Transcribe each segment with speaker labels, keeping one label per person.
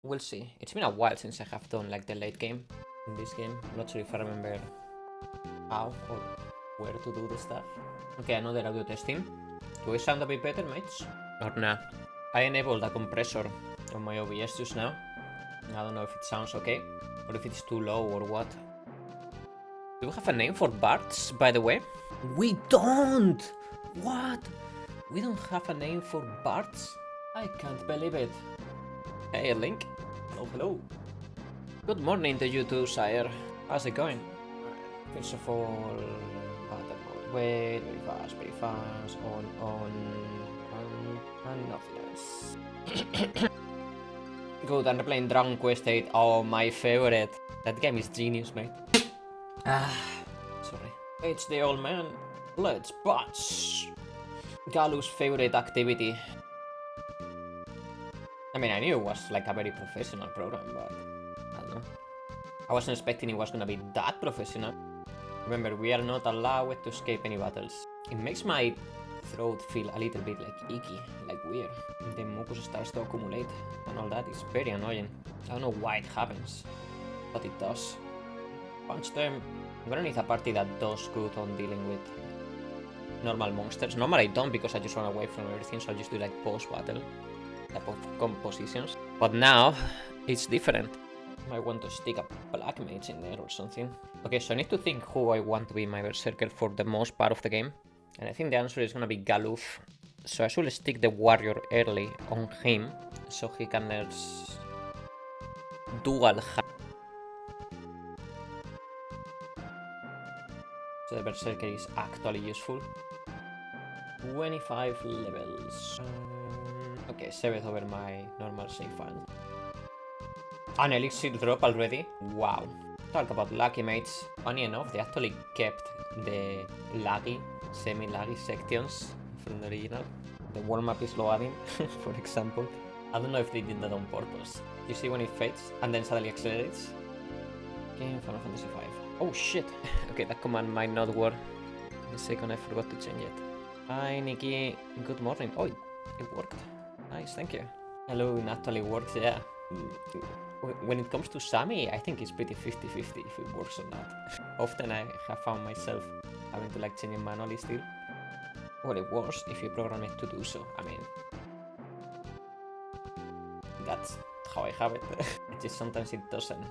Speaker 1: We'll see. It's been a while since I have done like the late game in this game. I'm not sure if I remember how or where to do the stuff. Okay, another audio testing. Do I sound a bit better, mates? Or nah? I enabled a compressor on my OBS just now. I don't know if it sounds okay, or if it's too low or what. Do we have a name for Barts, by the way? We don't! What? We don't have a name for Barts? I can't believe it. Hey, Link. Hello, hello. Good morning to you too, sire. How's it going? First of all, battle mode. Wait, very fast. On, and nothing else. Good, I'm playing Dragon Quest 8. Oh, my favorite. That game is genius, mate. Sorry. It's the old man. Let's butch. Galu's favorite activity. I mean, I knew it was like a very professional program, but I don't know. I wasn't expecting it was gonna be that professional. Remember, we are not allowed to escape any battles. It makes my throat feel a little bit like icky, like weird. The mucus starts to accumulate and all that is very annoying. I don't know why it happens, but it does. Punch them. I'm gonna need a party that does good on dealing with normal monsters. Normally I don't because I just run away from everything, so I just do like post-battle type of compositions. But now, it's different. I want to stick a black mage in there or something. Okay, so I need to think who I want to be my berserker for the most part of the game. And I think the answer is gonna be Galuf. So I should stick the warrior early on him, so he can nurse dual so the berserker is actually useful. 25 levels. Okay, save it over my normal save file. An elixir drop already? Wow. Talk about lucky mates. Funny enough, they actually kept the laggy, semi-laggy sections from the original. The world map is loading, for example. I don't know if they did that on purpose. You see when it fades and then suddenly accelerates? Game Final Fantasy V. Oh shit! Okay, that command might not work. In a second, I forgot to change it. Hi Nikki, good morning. Oh, it worked. Nice, thank you. Hello, it actually works, yeah. When it comes to Sammy, I think it's pretty 50-50 if it works or not. Often I have found myself having to like change it manually still. Well, it works if you program it to do so. I mean, that's how I have it. It's just sometimes it doesn't.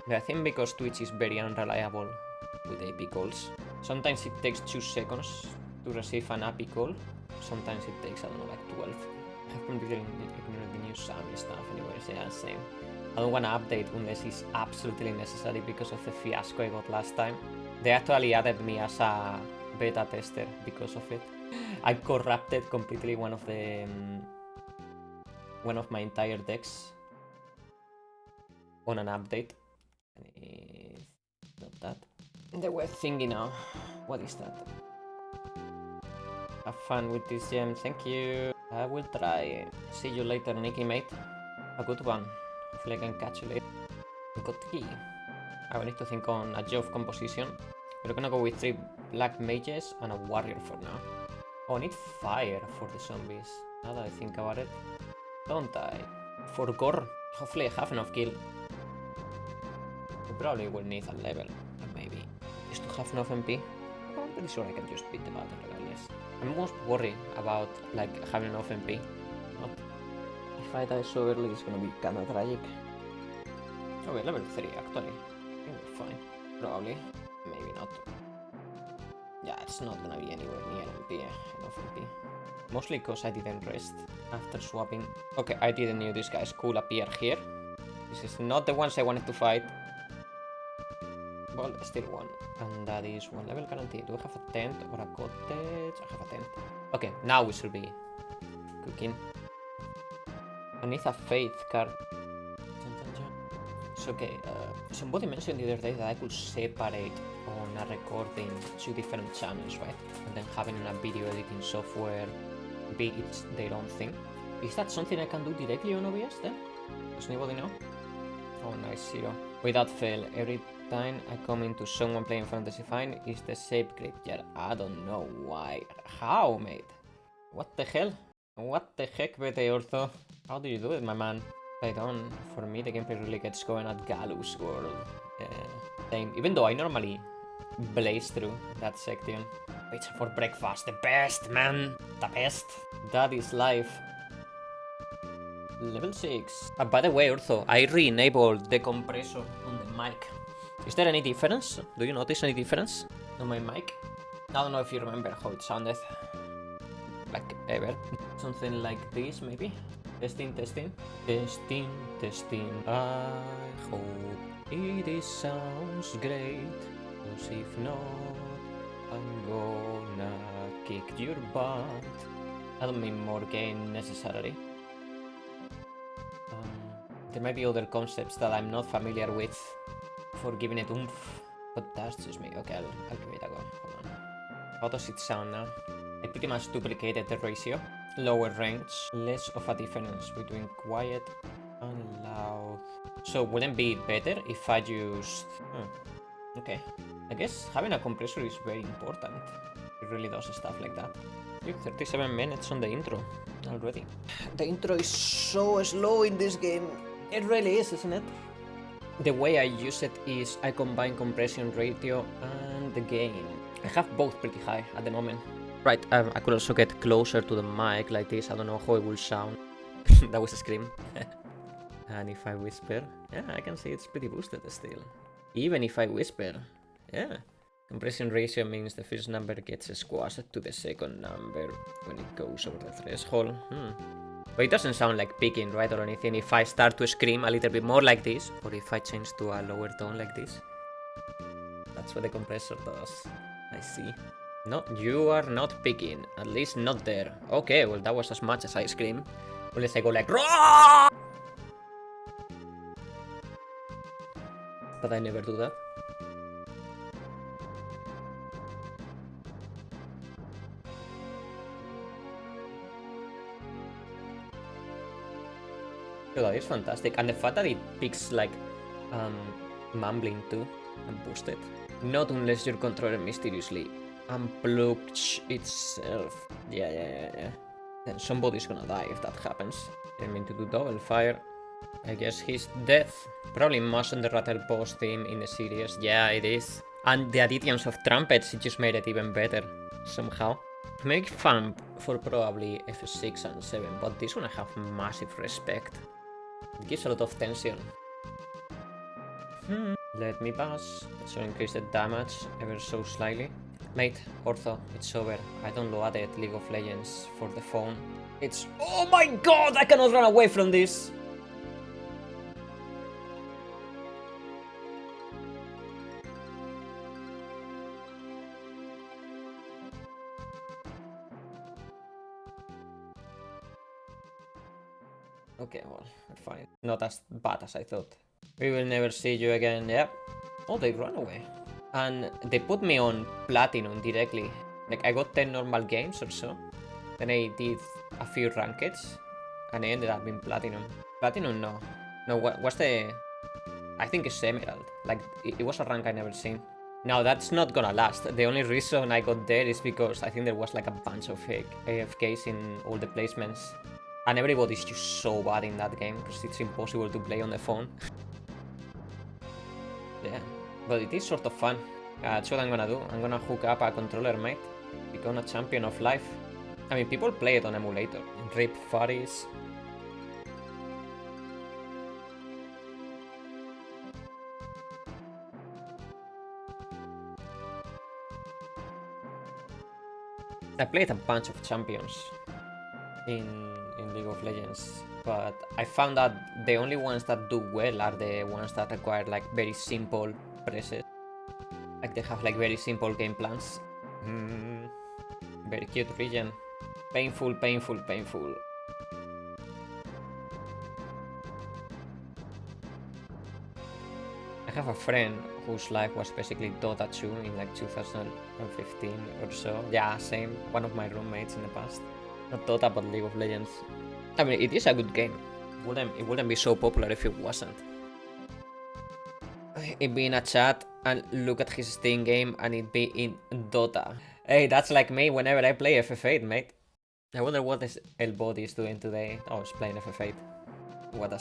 Speaker 1: I think because Twitch is very unreliable with AP calls. Sometimes it takes 2 seconds to receive an AP call. Sometimes it takes, I don't know, like 12. I've completely ignored the new Sammy stuff anyways, yeah, same. I don't want to update unless it's absolutely necessary because of the fiasco I got last time. They actually added me as a beta tester because of it. I corrupted completely one of my entire decks on an update. Not that. They were thinking now. What is that? Have fun with this gem, thank you. I will try. See you later, Nikki, mate. A good one. Hopefully I can catch you later. Got key. I will need to think on a job composition. We're gonna go with 3 black mages and a warrior for now. Oh, I need fire for the zombies. Now that I think about it. Don't I? For gore. Hopefully I have enough kill. We probably will need a level, maybe. Just to have enough MP. I'm pretty sure I can just beat the battle regardless. I'm most worried about like having enough MP. Not if I die so early, it's gonna be kinda tragic. Oh, we're level 3 actually. I think we're fine. Probably. Maybe not. Yeah, it's not gonna be anywhere near MP, enough MP. Mostly because I didn't rest after swapping. Okay, I didn't know this guys could appear here. This is not the ones I wanted to fight. Well, still one. And that is 1 level guarantee. Do I have a tent or a cottage? I have a tent. Okay, now we should be cooking. I need a faith card. It's okay. Somebody mentioned the other day that I could separate on a recording 2 different channels, right? And then having a video editing software be it's their own thing. Is that something I can do directly on OBS then? Does anybody know? Oh, nice, 0. Without fail, every time I come into someone playing Fantasy Fine is the same graveyard. I don't know why. How, mate? What the hell? What the heck, Bete Ortho? How do you do it, my man? I don't. For me, the gameplay really gets going at Galus World. Same. Even though I normally blaze through that section. Pizza for breakfast, the best, man. The best. That is life. Level 6. By the way, Urtho, I re-enabled the compressor on the mic. Is there any difference? Do you notice any difference on my mic? I don't know if you remember how it sounded. Like ever. Something like this, maybe? Testing, testing. Testing, testing. I hope it sounds great. Cause if not, I'm gonna kick your butt. I don't mean more gain necessarily. There might be other concepts that I'm not familiar with for giving it oomph, but that's just me. Okay, I'll give it a go. Hold on. How does it sound now? I pretty much duplicated the ratio. Lower range, less of a difference between quiet and loud. So wouldn't be better if I used... Okay. I guess having a compressor is very important. It really does stuff like that. Look, 37 minutes on the intro already. The intro is so slow in this game. It really is, isn't it? The way I use it is I combine compression ratio and the gain. I have both pretty high at the moment. Right, I could also get closer to the mic like this. I don't know how it will sound. That was a scream. And if I whisper, yeah, I can see it's pretty boosted still. Even if I whisper, yeah. Compression ratio means the first number gets squashed to the second number when it goes over the threshold. But it doesn't sound like picking, right, or anything. If I start to scream a little bit more like this, or if I change to a lower tone like this, that's what the compressor does. I see. No, you are not picking. At least not there. Okay, well, that was as much as I scream. Unless I go like, RAW! But I never do that. Oh, that is fantastic. And the fact that it picks like mumbling too and boosted. Not unless your controller mysteriously unplugs itself. Yeah. Then somebody's gonna die if that happens. Didn't mean to do double fire. I guess he's dead. Probably most on the Rattle boss theme in the series. Yeah, it is. And the additions of trumpets, it just made it even better. Somehow. Make fun for probably F6 and 7, but this one I have massive respect. It gives a lot of tension. Let me pass. So increase the damage ever so slightly. Mate, Ortho, it's over. I downloaded League of Legends for the phone. It's... Oh my god! I cannot run away from this! Okay, well, fine. Not as bad as I thought. We will never see you again, yep. Oh, they run away. And they put me on Platinum directly. Like, I got 10 normal games or so. Then I did a few rankeds. And I ended up in Platinum. Platinum, no. No, what's the... I think it's Emerald. Like, it was a rank I never seen. Now, that's not gonna last. The only reason I got there is because I think there was like a bunch of fake AFKs in all the placements. And everybody's just so bad in that game because it's impossible to play on the phone. Yeah, but it is sort of fun. That's what I'm gonna do. I'm gonna hook up a controller, mate. Become a champion of life. I mean, people play it on emulator. Rip Faris. I played a bunch of champions in League of Legends, but I found that the only ones that do well are the ones that require like very simple presses. Like they have like very simple game plans. Very cute region. Painful, painful, painful. I have a friend whose life was basically Dota 2 in like 2015 or so. Yeah, same. One of my roommates in the past. Not Dota, but League of Legends. I mean, it is a good game. It wouldn't be so popular if it wasn't. It be in a chat and look at his Steam game and it be in Dota. Hey, that's like me whenever I play FF8, mate. I wonder what this Elbody is doing today. Oh, it's playing FF8. What a...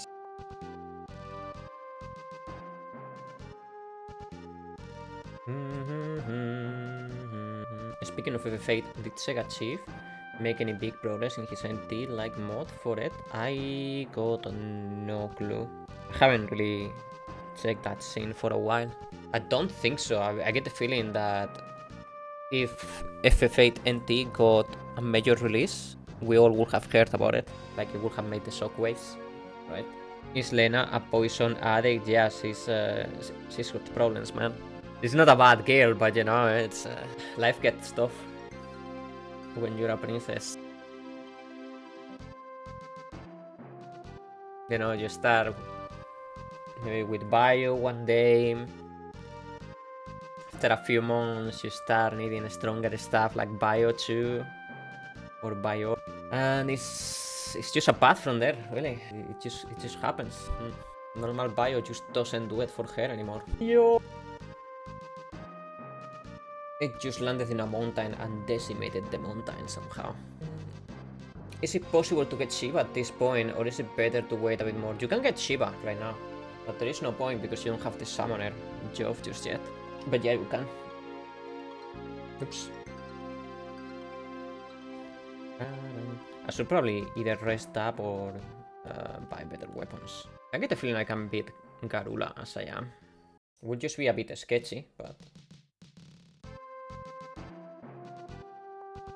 Speaker 1: Speaking of FF8, did Sega Chief make any big progress in his NT-like mod for it? I got no clue. I haven't really checked that scene for a while. I don't think so. I get the feeling that if FF8 NT got a major release, we all would have heard about it. Like it would have made the shockwaves, right? Is Lena a poison addict? Yeah, she's got problems, man. She's not a bad girl, but you know, it's life gets tough when you're a princess. You know, you start maybe with bio one day. After a few months, you start needing stronger stuff like bio 2 or bio, and it's just a path from there. Really, it just happens. Normal bio just doesn't do it for her anymore. Yo. It just landed in a mountain and decimated the mountain somehow. Is it possible to get Shiva at this point, or is it better to wait a bit more? You can get Shiva right now, but there is no point because you don't have the summoner Jove just yet. But yeah, you can. Oops. I should probably either rest up or buy better weapons. I get the feeling I can beat Garula as I am. Would just be a bit sketchy, but...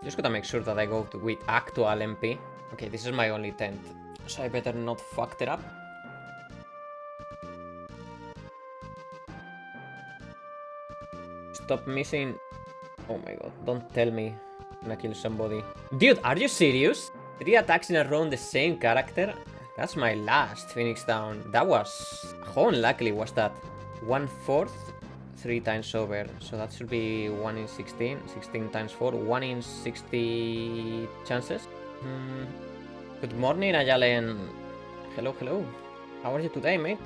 Speaker 1: Just gotta make sure that I go with actual MP. Okay, this is my only tent, so I better not fuck it up. Stop missing. Oh my god, don't tell me I'm gonna kill somebody. Dude, are you serious? 3 attacks in a row on the same character? That's my last Phoenix Down. That was... How unlucky was that? 1/4, 3 times over. So that should be 1 in 16. 16 times 4, 1 in 60 chances. Good morning, Ayalen. Hello, hello. How are you today, mate?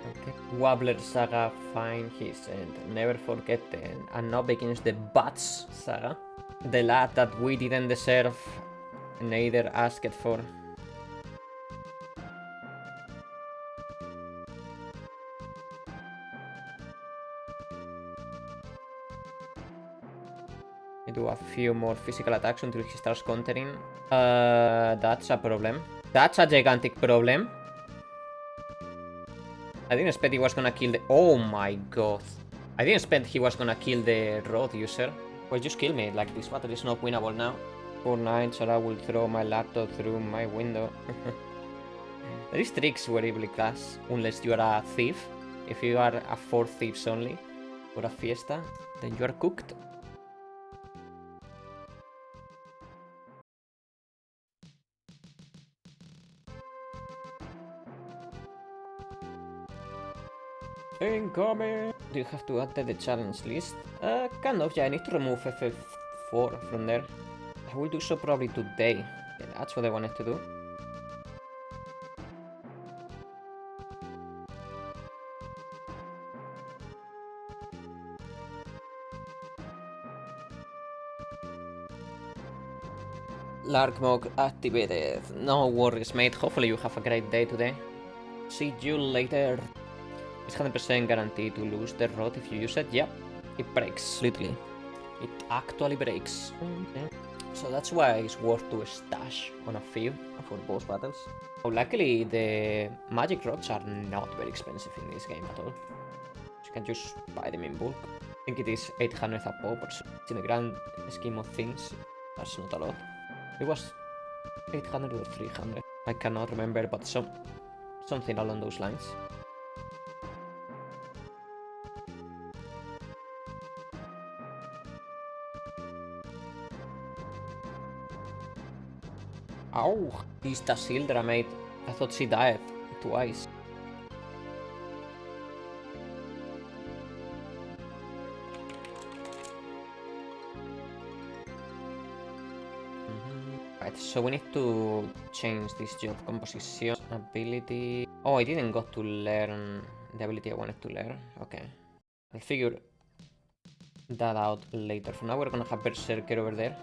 Speaker 1: Okay. Wobbler Saga, find his end. Never forget the end. And now begins the Bats Saga. The lad that we didn't deserve, neither asked for. We do a few more physical attacks until he starts countering. That's a problem. That's a gigantic problem. I didn't expect he was gonna kill the... Oh my god. I didn't expect he was gonna kill the road user. Well, just kill me. Like, this battle is not winnable now. 4 nights or I will throw my laptop through my window. These tricks were evilly class, unless you are a thief. If you are a 4 thieves only, for a fiesta, then you are cooked. Incoming! Do you have to add the challenge list? Kind of, yeah, I need to remove FF4 from there. I will do so probably today. Yeah, that's what I wanted to do. Lark mode activated. No worries, mate. Hopefully you have a great day today. See you later. It's 100% guaranteed to lose the rod if you use it. Yep, it breaks, literally. It actually breaks. Okay. So that's why it's worth to stash on a few for boss battles. Oh, luckily the magic rods are not very expensive in this game at all. You can just buy them in bulk. I think it is 800 a pop or so. In the grand scheme of things, that's not a lot. It was 800 or 300. I cannot remember, but something along those lines. Ow! This Tasildra, mate. I thought she died twice. Right, so we need to change this job composition ability. Oh, I didn't got to learn the ability I wanted to learn. Okay. I'll figure that out later. For now, we're gonna have Berserker over there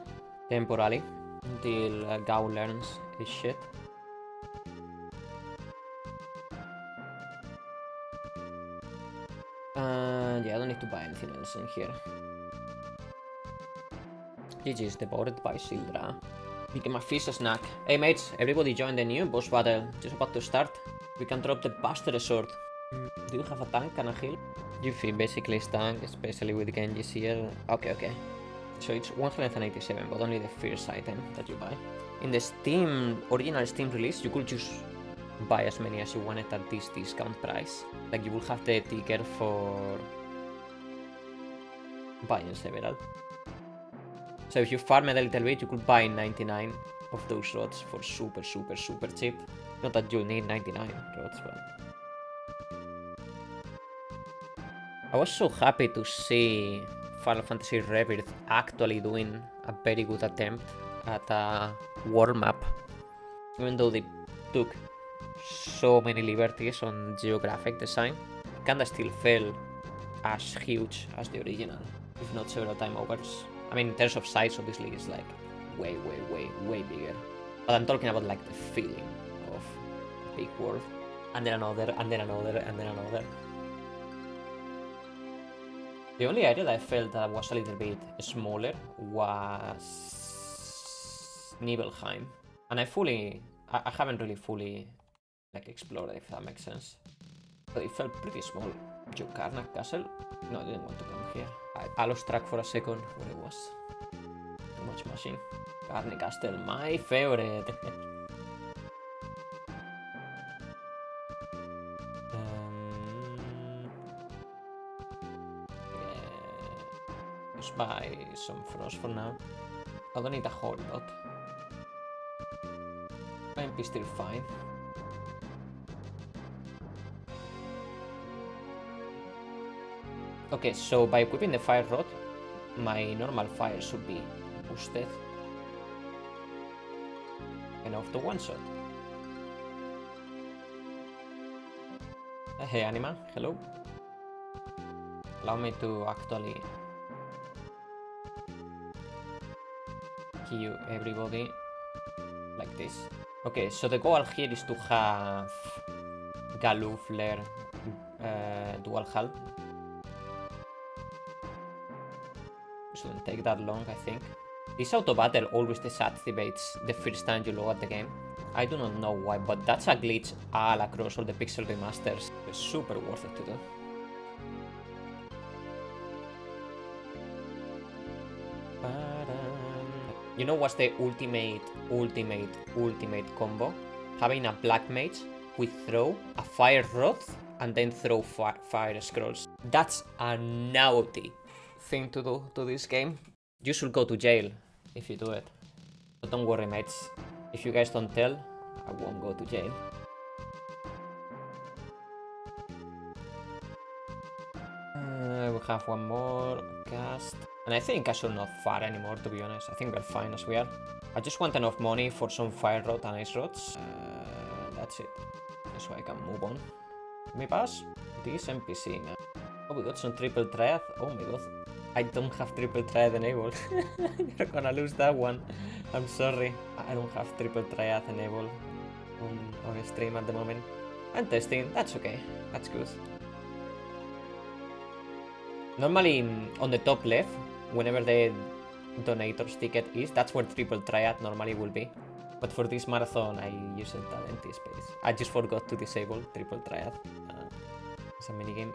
Speaker 1: temporarily until Gao learns his shit. Yeah, I don't need to buy anything else in here. GG's devoted by Sildra. Became a fish snack. Hey mates, everybody join the new boss battle. Just about to start. We can drop the Buster Sword. Do you have a tank and a heal? Yuffie basically is tank, especially with Genji here. Okay. So it's 187, but only the first item that you buy. In the original Steam release, you could just buy as many as you wanted at this discount price. Like you will have the ticket for buying several. So if you farm it a little bit, you could buy 99 of those rods for super cheap. Not that you'll need 99 rods, but... I was so happy to see Final Fantasy Rebirth actually doing a very good attempt at a world map. Even though they took so many liberties on geographic design, it kinda still felt as huge as the original, if not several times over. I mean, in terms of size, obviously, it's like way bigger. But I'm talking about like the feeling of a big world. And then another. The only area that I felt that was a little bit smaller was Nibelheim. And I haven't really fully like explored it, if that makes sense. But it felt pretty small. Karnak Castle? No, I didn't want to come here. I lost track for a second where it was. Too much machine. Karnak Castle, my favorite. Just buy some frost for now. I don't need a whole lot. MP still fine. Okay, so by equipping the fire rod, my normal fire should be boosted enough to one-shot. Hey Anima, hello. Allow me to actually kill everybody like this. Okay, so the goal here is to have Galuf, Lair, dual hull. Shouldn't take that long, I think. This auto battle always deactivates the first time you load the game. I do not know why, but that's a glitch all across all the Pixel remasters. It's super worth it to do. You know what's the ultimate combo? Having a black mage with throw, a fire rod, and then throw fire scrolls. That's a naughty thing to do to this game. You should go to jail if you do it. But don't worry, mates. If you guys don't tell, I won't go to jail. We have one more cast. And I think I should not fire anymore, to be honest. I think we're fine as we are. I just want enough money for some fire rod and ice rods. That's it. So I can move on. Let me pass this NPC, man. Oh, we got some triple triad. Oh my god. I don't have triple triad enabled. You're gonna lose that one. I'm sorry. I don't have triple triad enabled on stream at the moment. I'm testing. That's okay. That's good. Normally, on the top left, whenever the donator's ticket is, that's where triple triad normally will be. But for this marathon, I used that empty space. I just forgot to disable triple triad. It's a minigame.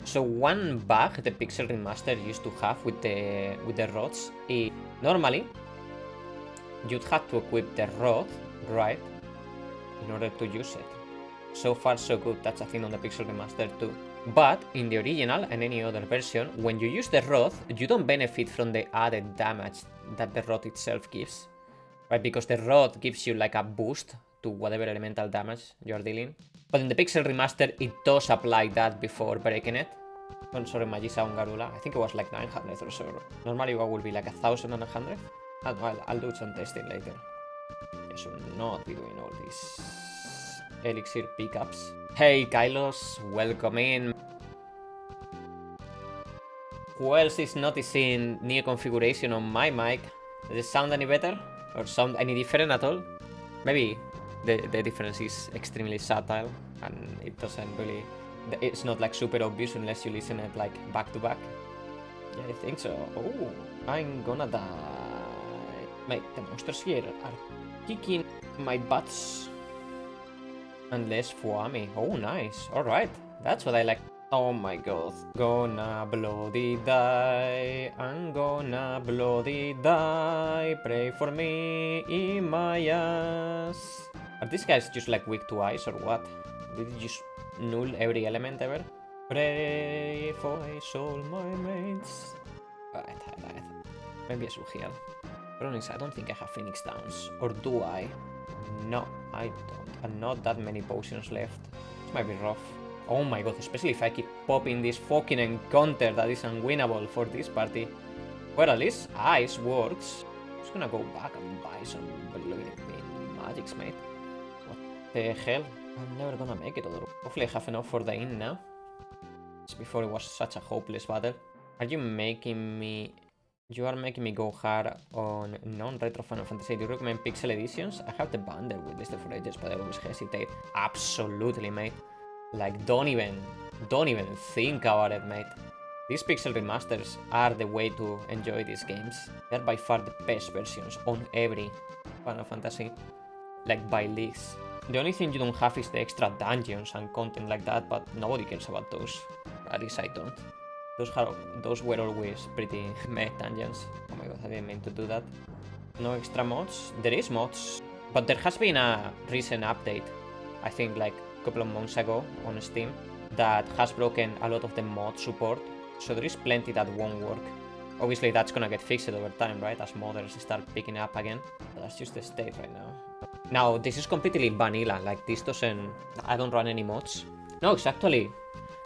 Speaker 1: So one bug the Pixel Remaster used to have with the rods is normally you'd have to equip the rod, right, in order to use it. So far so good, that's a thing on the Pixel Remaster too. But in the original and any other version, when you use the rod, you don't benefit from the added damage that the rod itself gives, right? Because the rod gives you like a boost to whatever elemental damage you're dealing. But in the Pixel Remaster, it does apply that before breaking it. I'm sorry, Magisa on Garula. I think it was like 900 or so. Normally, what would be like 1,100? I'll do some testing later. I should not be doing all these elixir pickups. Hey, Kylos, welcome in. who else is noticing new configuration on my mic? Does it sound any better? Or sound any different at all? Maybe the difference is extremely subtle and it doesn't really... It's not like super obvious unless you listen it like back to back. Yeah, I think so. Oh, I'm gonna die. Mate, the monsters here are kicking my butts. Unless Fuami. Oh, nice. Alright, that's what I like. Oh my god. Gonna bloody die. I'm gonna bloody die. Pray for me in my ass. Are these guys just like weak to ice or what? Did you just null every element ever? Pray for all my mates. Alright, alright. Maybe I should heal. Problem is, I don't think I have Phoenix Downs. Or do I? No, I don't. And not that many potions left. This might be rough. Oh my god, especially if I keep popping this fucking encounter that is unwinnable for this party. Well, at least ice works. I'm just gonna go back and buy some blue magics, mate. What the hell? I'm never gonna make it otherwise. Hopefully I have enough for the inn now. It's before it was such a hopeless battle. Are you making me... You are making me go hard on non-retro Final Fantasy. Do you recommend Pixel editions? I have the bundle with List of Ages, but I always hesitate. Absolutely, mate. Like, don't even think about it, mate. These Pixel remasters are the way to enjoy these games. They're by far the best versions on every Final Fantasy. Like, by leagues. The only thing you don't have is the extra dungeons and content like that, but nobody cares about those. At least I don't. Those were always pretty meh dungeons. Oh my god, I didn't mean to do that. No extra mods? There is mods, but there has been a recent update, I think like a couple of months ago on Steam, that has broken a lot of the mod support, so there is plenty that won't work. Obviously that's gonna get fixed over time, right, as modders start picking up again, but that's just the state right now. Now, this is completely vanilla, like this doesn't... I don't run any mods. No, it's actually...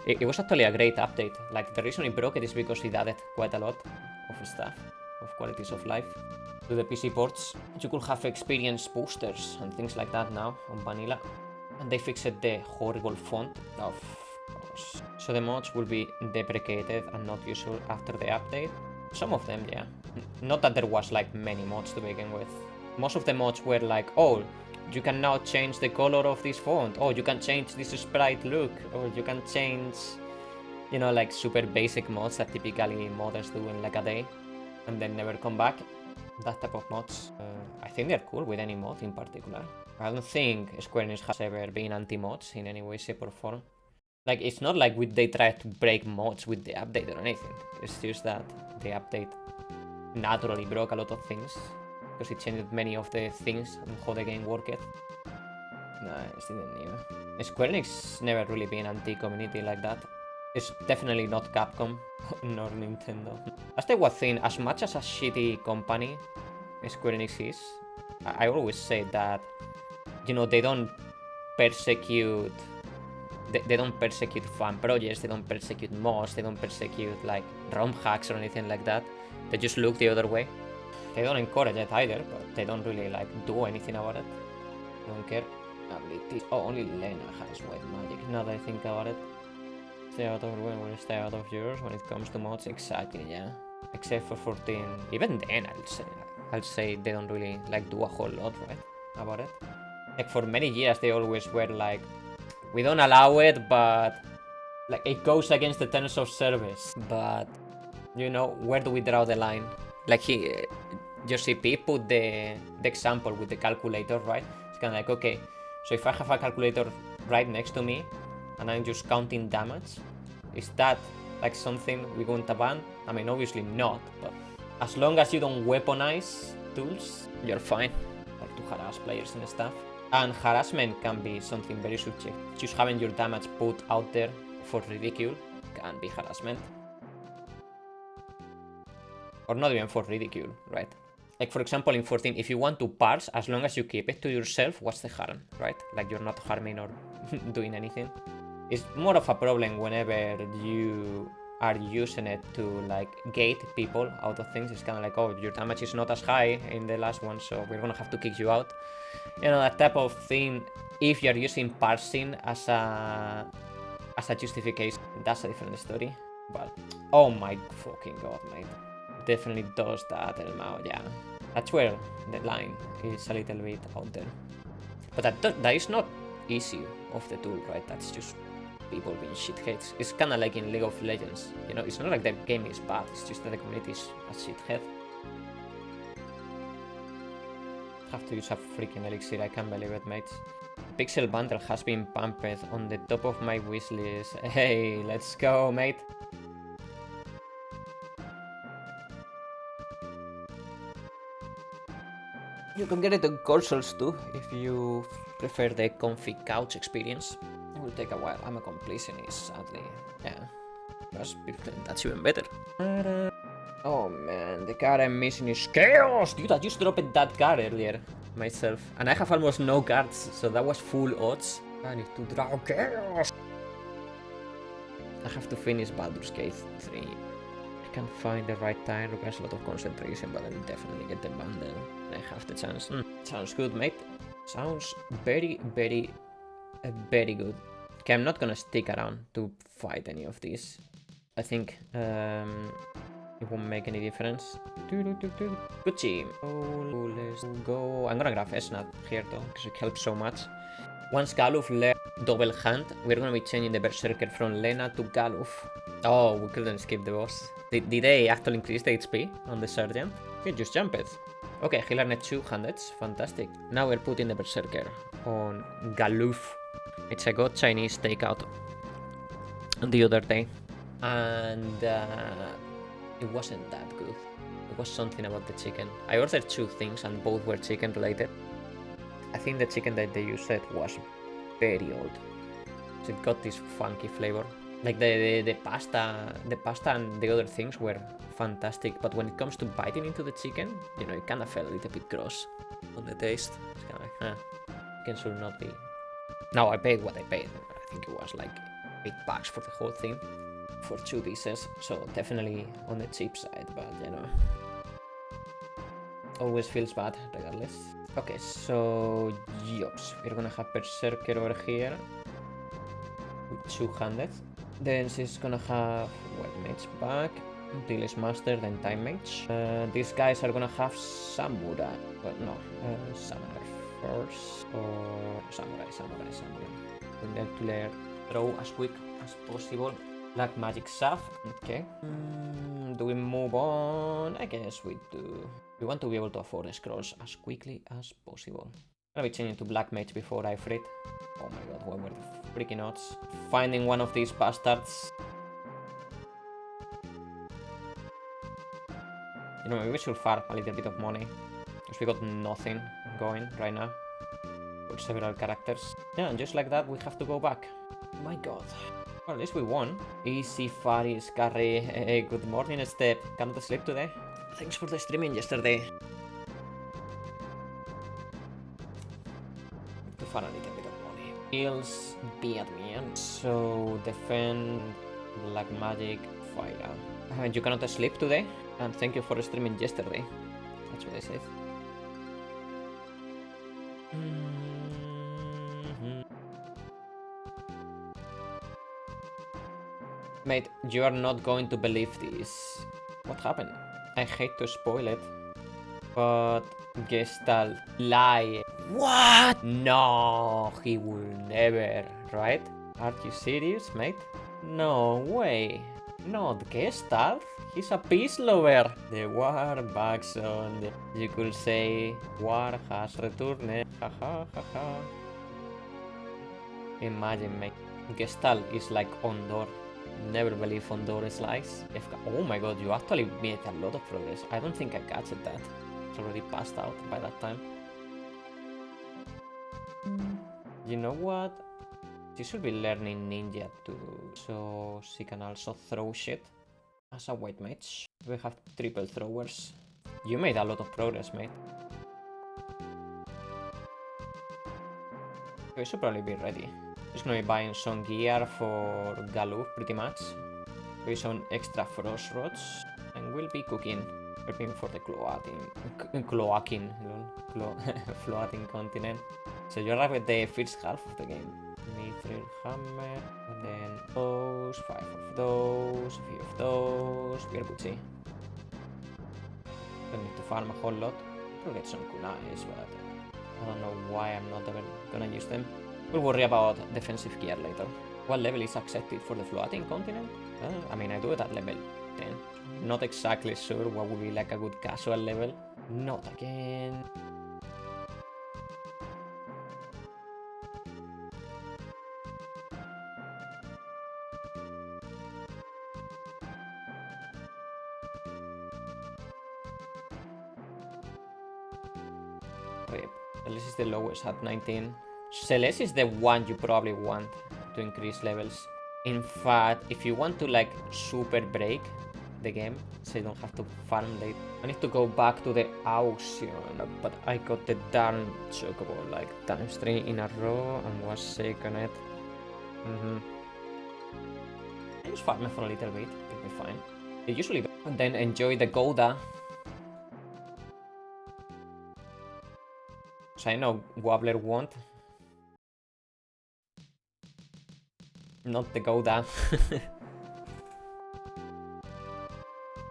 Speaker 1: It was actually a great update. Like, the reason it broke it is because it added quite a lot of stuff, of qualities of life to the PC ports. You could have experience boosters and things like that now on vanilla. And they fixed the horrible font, of course. So the mods will be deprecated and not useful after the update. Some of them, yeah. Not that there was like many mods to begin with. Most of the mods were like, oh, you can now change the color of this font. Oh, you can change this sprite look. Or you can change, you know, like super basic mods that typically modders do in like a day and then never come back. That type of mods. I think they're cool with any mod in particular. I don't think Square Enix has ever been anti-mods in any way, shape or form. Like, it's not like they try to break mods with the update or anything. It's just that the update naturally broke a lot of things. Because it changed many of the things and how the game worked. Nah, it's didn't new. Square Enix never really been anti-community like that. It's definitely not Capcom nor Nintendo. That's the one thing, as much as a shitty company Square Enix is, I always say that, you know, they don't persecute... They don't persecute fan projects, they don't persecute mods, they don't persecute like ROM hacks or anything like that. They just look the other way. They don't encourage it either, but they don't really like do anything about it. They don't care. Abilities. Oh, only Lena has white magic. Now that I think about it. Stay out of her way when you stay out of yours when it comes to mods. Exactly, yeah. Except for 14. Even then, I'll say they don't really like do a whole lot, right? About it. Like for many years, they always were like, we don't allow it, but like it goes against the terms of service. But you know, where do we draw the line? Like JCP put the example with the calculator, right? It's kind of like, okay, so if I have a calculator right next to me and I'm just counting damage, is that like something we're going to ban? I mean, obviously not, but as long as you don't weaponize tools, you're fine. Like to harass players and stuff. And harassment can be something very subjective. Just having your damage put out there for ridicule can be harassment. Or not even for ridicule, right? Like for example in 14, if you want to parse, as long as you keep it to yourself, what's the harm, right? Like you're not harming or doing anything. It's more of a problem whenever you are using it to like gate people out of things. It's kind of like, oh, your damage is not as high in the last one, so we're gonna have to kick you out. You know, that type of thing. If you're using parsing as a justification, that's a different story. But Oh my fucking god, mate. Definitely does that, El Mao, yeah. That's where the line is a little bit out there. But that is not issue of the tool, right? That's just people being shitheads. It's kind of like in League of Legends, you know? It's not like the game is bad, it's just that the community is a shithead. Have to use a freaking elixir, I can't believe it, mates. Pixel bundle has been pumped on the top of my wishlist. Hey, let's go, mate. You can get it on consoles too, if you prefer the comfy couch experience. It will take a while. I'm a completionist, sadly. Yeah. That's even better. Oh man, the card I'm missing is Chaos! Dude, I just dropped that card earlier myself. And I have almost no cards, so that was full odds. I need to draw Chaos! I have to finish Baldur's Gate 3. I can't find the right time, requires a lot of concentration, but I'll definitely get the bundle. I have the chance. Sounds good, mate. Sounds very, very, very good. Okay, I'm not gonna stick around to fight any of these. I think it won't make any difference. Gucci. Oh, let's go. I'm gonna grab Esnat here though, because it helps so much. Once Galuf left double hand, we're gonna be changing the Berserker from Lena to Galuf. Oh, we couldn't skip the boss. Did they actually increase the HP on the Sergeant? Okay, just jump it. Okay, healer net 200, fantastic. Now we're putting the Berserker on Galuf. It's a good Chinese takeout the other day. And it wasn't that good. It was something about the chicken. I ordered 2 things and both were chicken related. I think the chicken that they used was very old. So it got this funky flavor. Like the pasta and the other things were fantastic, but when it comes to biting into the chicken, you know, it kind of felt a little bit gross on the taste. It's kind of like, chicken should not be. Now I paid what I paid. I think it was like $8 for the whole thing for 2 dishes, so definitely on the cheap side, but you know, always feels bad regardless. Okay, so yops, we're gonna have Berserker over here with 200. Then she's gonna have White Mage back, Deal's Master, then Time Mage. These guys are gonna have Samurai. Well, no, Summoner first, or Samurai. We need to learn throw as quick as possible. Black Magic Staff, okay. Do we move on? I guess we do. We want to be able to afford the scrolls as quickly as possible. I'm gonna be changing to Black Mage before I frit. Oh my god, what were the freaking odds? Finding one of these bastards. You know, maybe we should farm a little bit of money, because we got nothing going right now for several characters. Yeah, and just like that, we have to go back. My god. Well, at least we won. Easy, Faris, Carry. Hey, good morning, Step. Cannot sleep today? Thanks for the streaming yesterday. To farm a little bit of money. Heals, be admin. So, defend, Black Magic, Fire. And you cannot sleep today? And thank you for streaming yesterday. That's what I said. Mate, you are not going to believe this. What happened? I hate to spoil it, but Gestalt lie. What? No, he will never, right? Are you serious, mate? No way. Not Gestalt. He's a peace lover. The war backs on. You could say war has returned. Ha ha ha ha. Imagine, mate. Gestalt is like Ondor. Never believe Ondor lies. Oh my god, you actually made a lot of progress. I don't think I catched that. It's already passed out by that time. You know what? She should be learning ninja too, so she can also throw shit as a white mage. We have triple throwers. You made a lot of progress, mate. We should probably be ready. Just gonna be buying some gear for Galuf, pretty much. Maybe some extra frost rods, and we'll be cooking. Prepping for the Cloaking continent. So you arrive at the first half of the game. Mithril Hammer, and then those, 5 of those, a few of those. We're Gucci. Don't need to farm a whole lot. We'll get some kunais, but I don't know why I'm not ever gonna use them. We'll worry about defensive gear later. What level is accepted for the floating continent? I mean, I do it at level 10. Not exactly sure what would be like a good casual level. Not again. Rip. Celeste is the lowest at 19. Celeste is the one you probably want to increase levels. In fact, if you want to like super break the game, so you don't have to farm late. I need to go back to the auction, but I got the darn chocobo like ×3 in a row and was sick on it. I just farm it for a little bit, it'll be fine. I usually do. And then enjoy the Gouda. So I know Wobbler won't. Not the Gouda.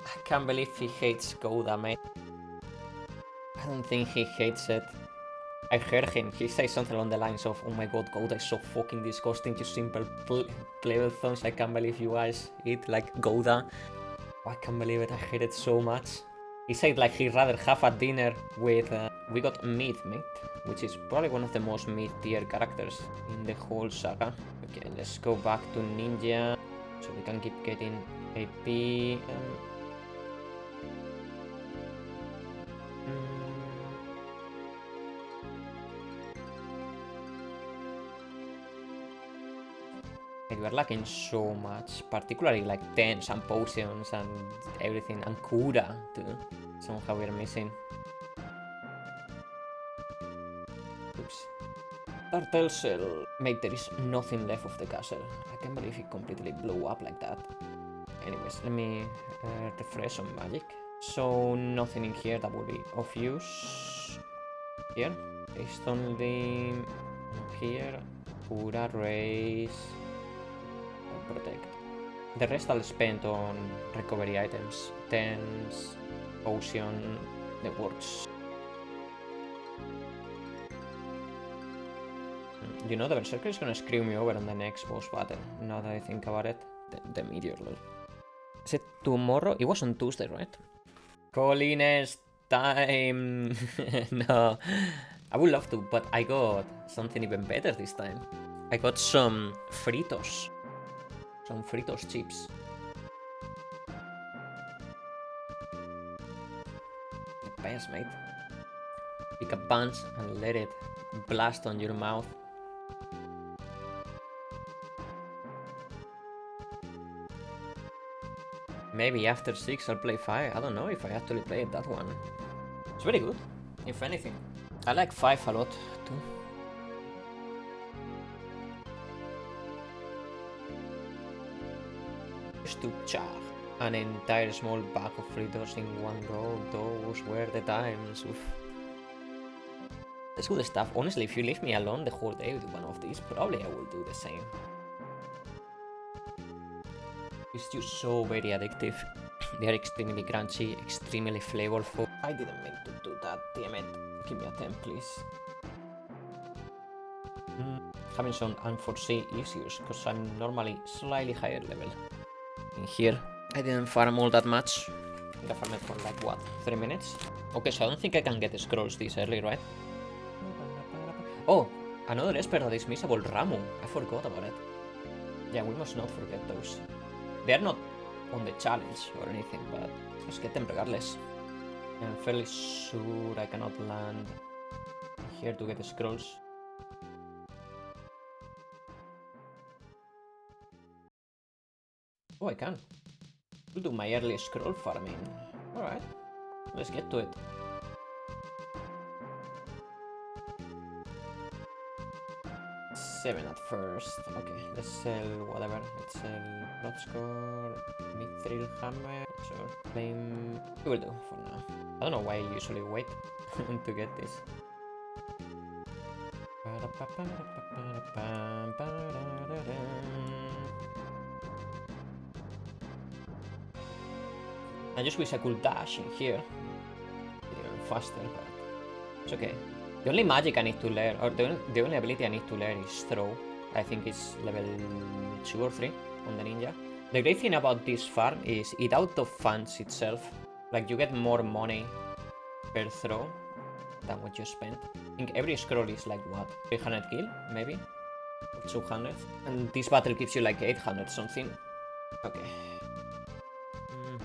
Speaker 1: I can't believe he hates Gouda, mate. I don't think he hates it. I heard him, he says something along the lines of, oh my god, Gouda is so fucking disgusting, you simple plebethons, I can't believe you guys eat like Gouda. Oh, I can't believe it, I hate it so much. He said like he'd rather have a dinner with... we got Meat, which is probably one of the most mid-tier characters in the whole saga. Okay, let's go back to Ninja, so we can keep getting AP. We're lacking so much, particularly like tens and potions and everything, and Kura too. Somehow we're missing. Oops. Turtle Shell. Mate, there is nothing left of the castle. I can't believe it completely blew up like that. Anyways, let me refresh on magic. So nothing in here that will be of use. Here, based only here. Kura, raise. Protect. The rest I'll spend on recovery items. Tens, potion, the works. You know, the Berserker is gonna screw me over on the next boss battle, now that I think about it. The meteor lol. Is it tomorrow? It was on Tuesday, right? Collines time! No, I would love to, but I got something even better this time. I got some Fritos. Some Fritos chips. The best, mate. Pick a bunch and let it blast on your mouth. Maybe after 6 I'll play 5. I don't know if I actually played that one. It's very good, if anything. I like 5 a lot too. To char an entire small bag of Fritos in one go. Those were the times. Oof. That's good stuff. Honestly, if you leave me alone the whole day with one of these, probably I will do the same. It's just so very addictive. They are extremely crunchy, extremely flavorful. I didn't mean to do that, damn it. Give me a 10, please. Having some unforeseen issues, because I'm normally slightly higher level. In here, I didn't farm all that much. I think I farmed for like, what, 3 minutes? Okay, so I don't think I can get the scrolls this early, right? Oh, another expert that is missable, Ramu. I forgot about it. Yeah, we must not forget those. They are not on the challenge or anything, but let's get them regardless. I'm fairly sure I cannot land here to get the scrolls. Oh, I can. We'll do my early scroll farming. Alright, let's get to it. Seven at first. Okay, let's sell whatever. Let's sell Bloodcore, Mithril Hammer, sure. Flame. We will do for now. I don't know why I usually wait to get this. I just wish I could dash in here even faster, but it's okay. The only magic I need to learn, or the only ability I need to learn is throw. I think it's level 2 or 3 on the ninja. The great thing about this farm is it auto-funds itself. Like, you get more money per throw than what you spend. I think every scroll is like, what, 300 gil, maybe? Or 200? And this battle gives you like 800 something. Okay.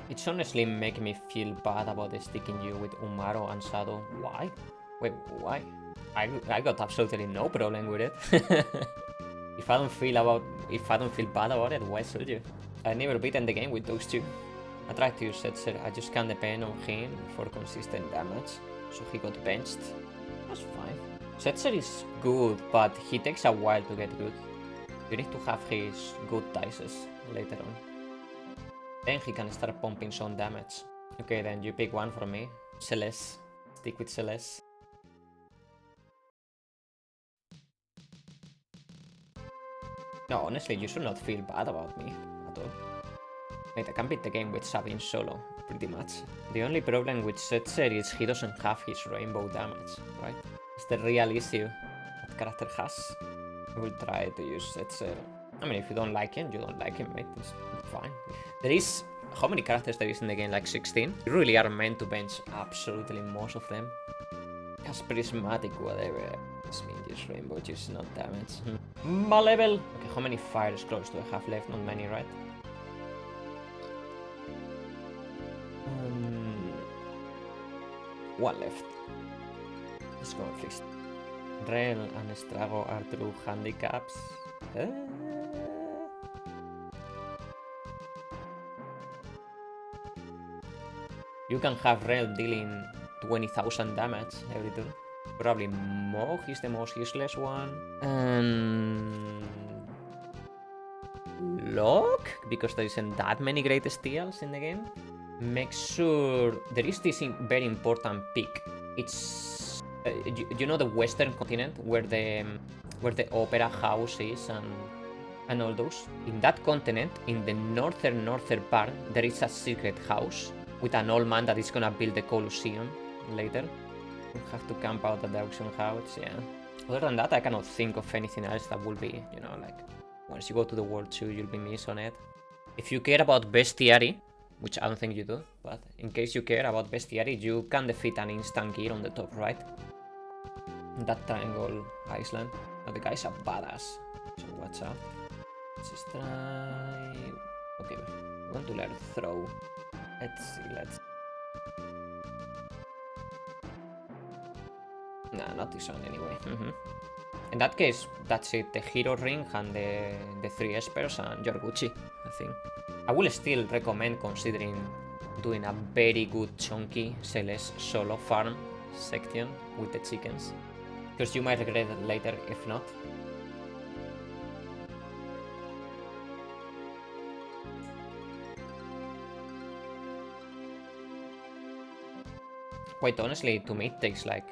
Speaker 1: It's honestly making me feel bad about sticking you with Umaro and Shadow. Why? Wait, why? I got absolutely no problem with it. If I don't feel bad about it, why should you? I've never beaten the game with those two. I tried to use Setzer, I just can't depend on him for consistent damage, so he got benched. That's fine. Setzer is good, but he takes a while to get good. You need to have his good dices later on. Then he can start pumping some damage. Okay, then you pick one for me. Celeste. Stick with Celeste. No, honestly, you should not feel bad about me at all. Mate, I can beat the game with Sabin solo, pretty much. The only problem with Setzer is he doesn't have his rainbow damage, right? It's the real issue that character has. I will try to use Setzer. I mean, if you don't like him, you don't like him, mate. It's fine. There is... How many characters there is in the game? Like 16? You really are meant to bench absolutely most of them. Has prismatic, whatever. This means just rainbow, just not damage. My level! Okay, how many fire scrolls do I have left? Not many, right? One left. Let's go and fix it. Rel and Strago are true handicaps. You can have Rel dealing 20,000 damage every turn. Probably Mog is the most useless one. Locke, because there isn't that many great steals in the game. Make sure there is this very important peak. It's you know the Western continent where the opera house is and all those. In that continent, in the northern part, there is a secret house with an old man that is gonna build the Colosseum later. We'll have to camp out at the auction house, yeah. Other than that, I cannot think of anything else that will be, you know, like, once you go to the World 2, you'll be missed on it. If you care about Bestiary, which I don't think you do, but in case you care about Bestiary, you can defeat an instant gear on the top right. That triangle Iceland. Now the guy's a badass, so watch out. Let's just try... Okay, we want to learn throw. Let's see, Nah, not this one anyway. In that case, that's it. The Hero Ring and the 3 Espers and you're Gucci, I think. I will still recommend considering doing a very good chunky Celeste solo farm section with the chickens. Because you might regret it later if not. Quite honestly, to me it takes like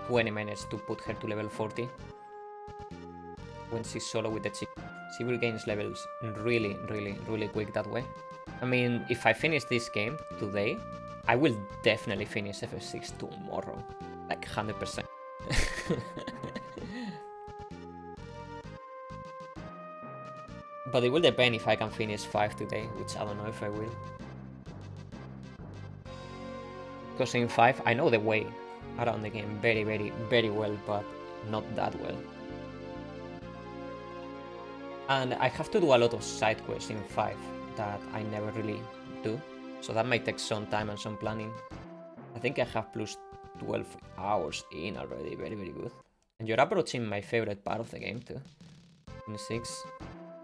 Speaker 1: 20 minutes to put her to level 40 when she's solo with the chick. She will gain levels really quick that way. I mean, if I finish this game today, I will definitely finish FF6 tomorrow. Like 100%. But it will depend if I can finish 5 today, which I don't know if I will. Because in 5, I know the way around the game very well, but not that well. And I have to do a lot of side quests in 5 that I never really do. So that might take some time and some planning. I think I have plus 12 hours in already, very good. And you're approaching my favorite part of the game too. In 6,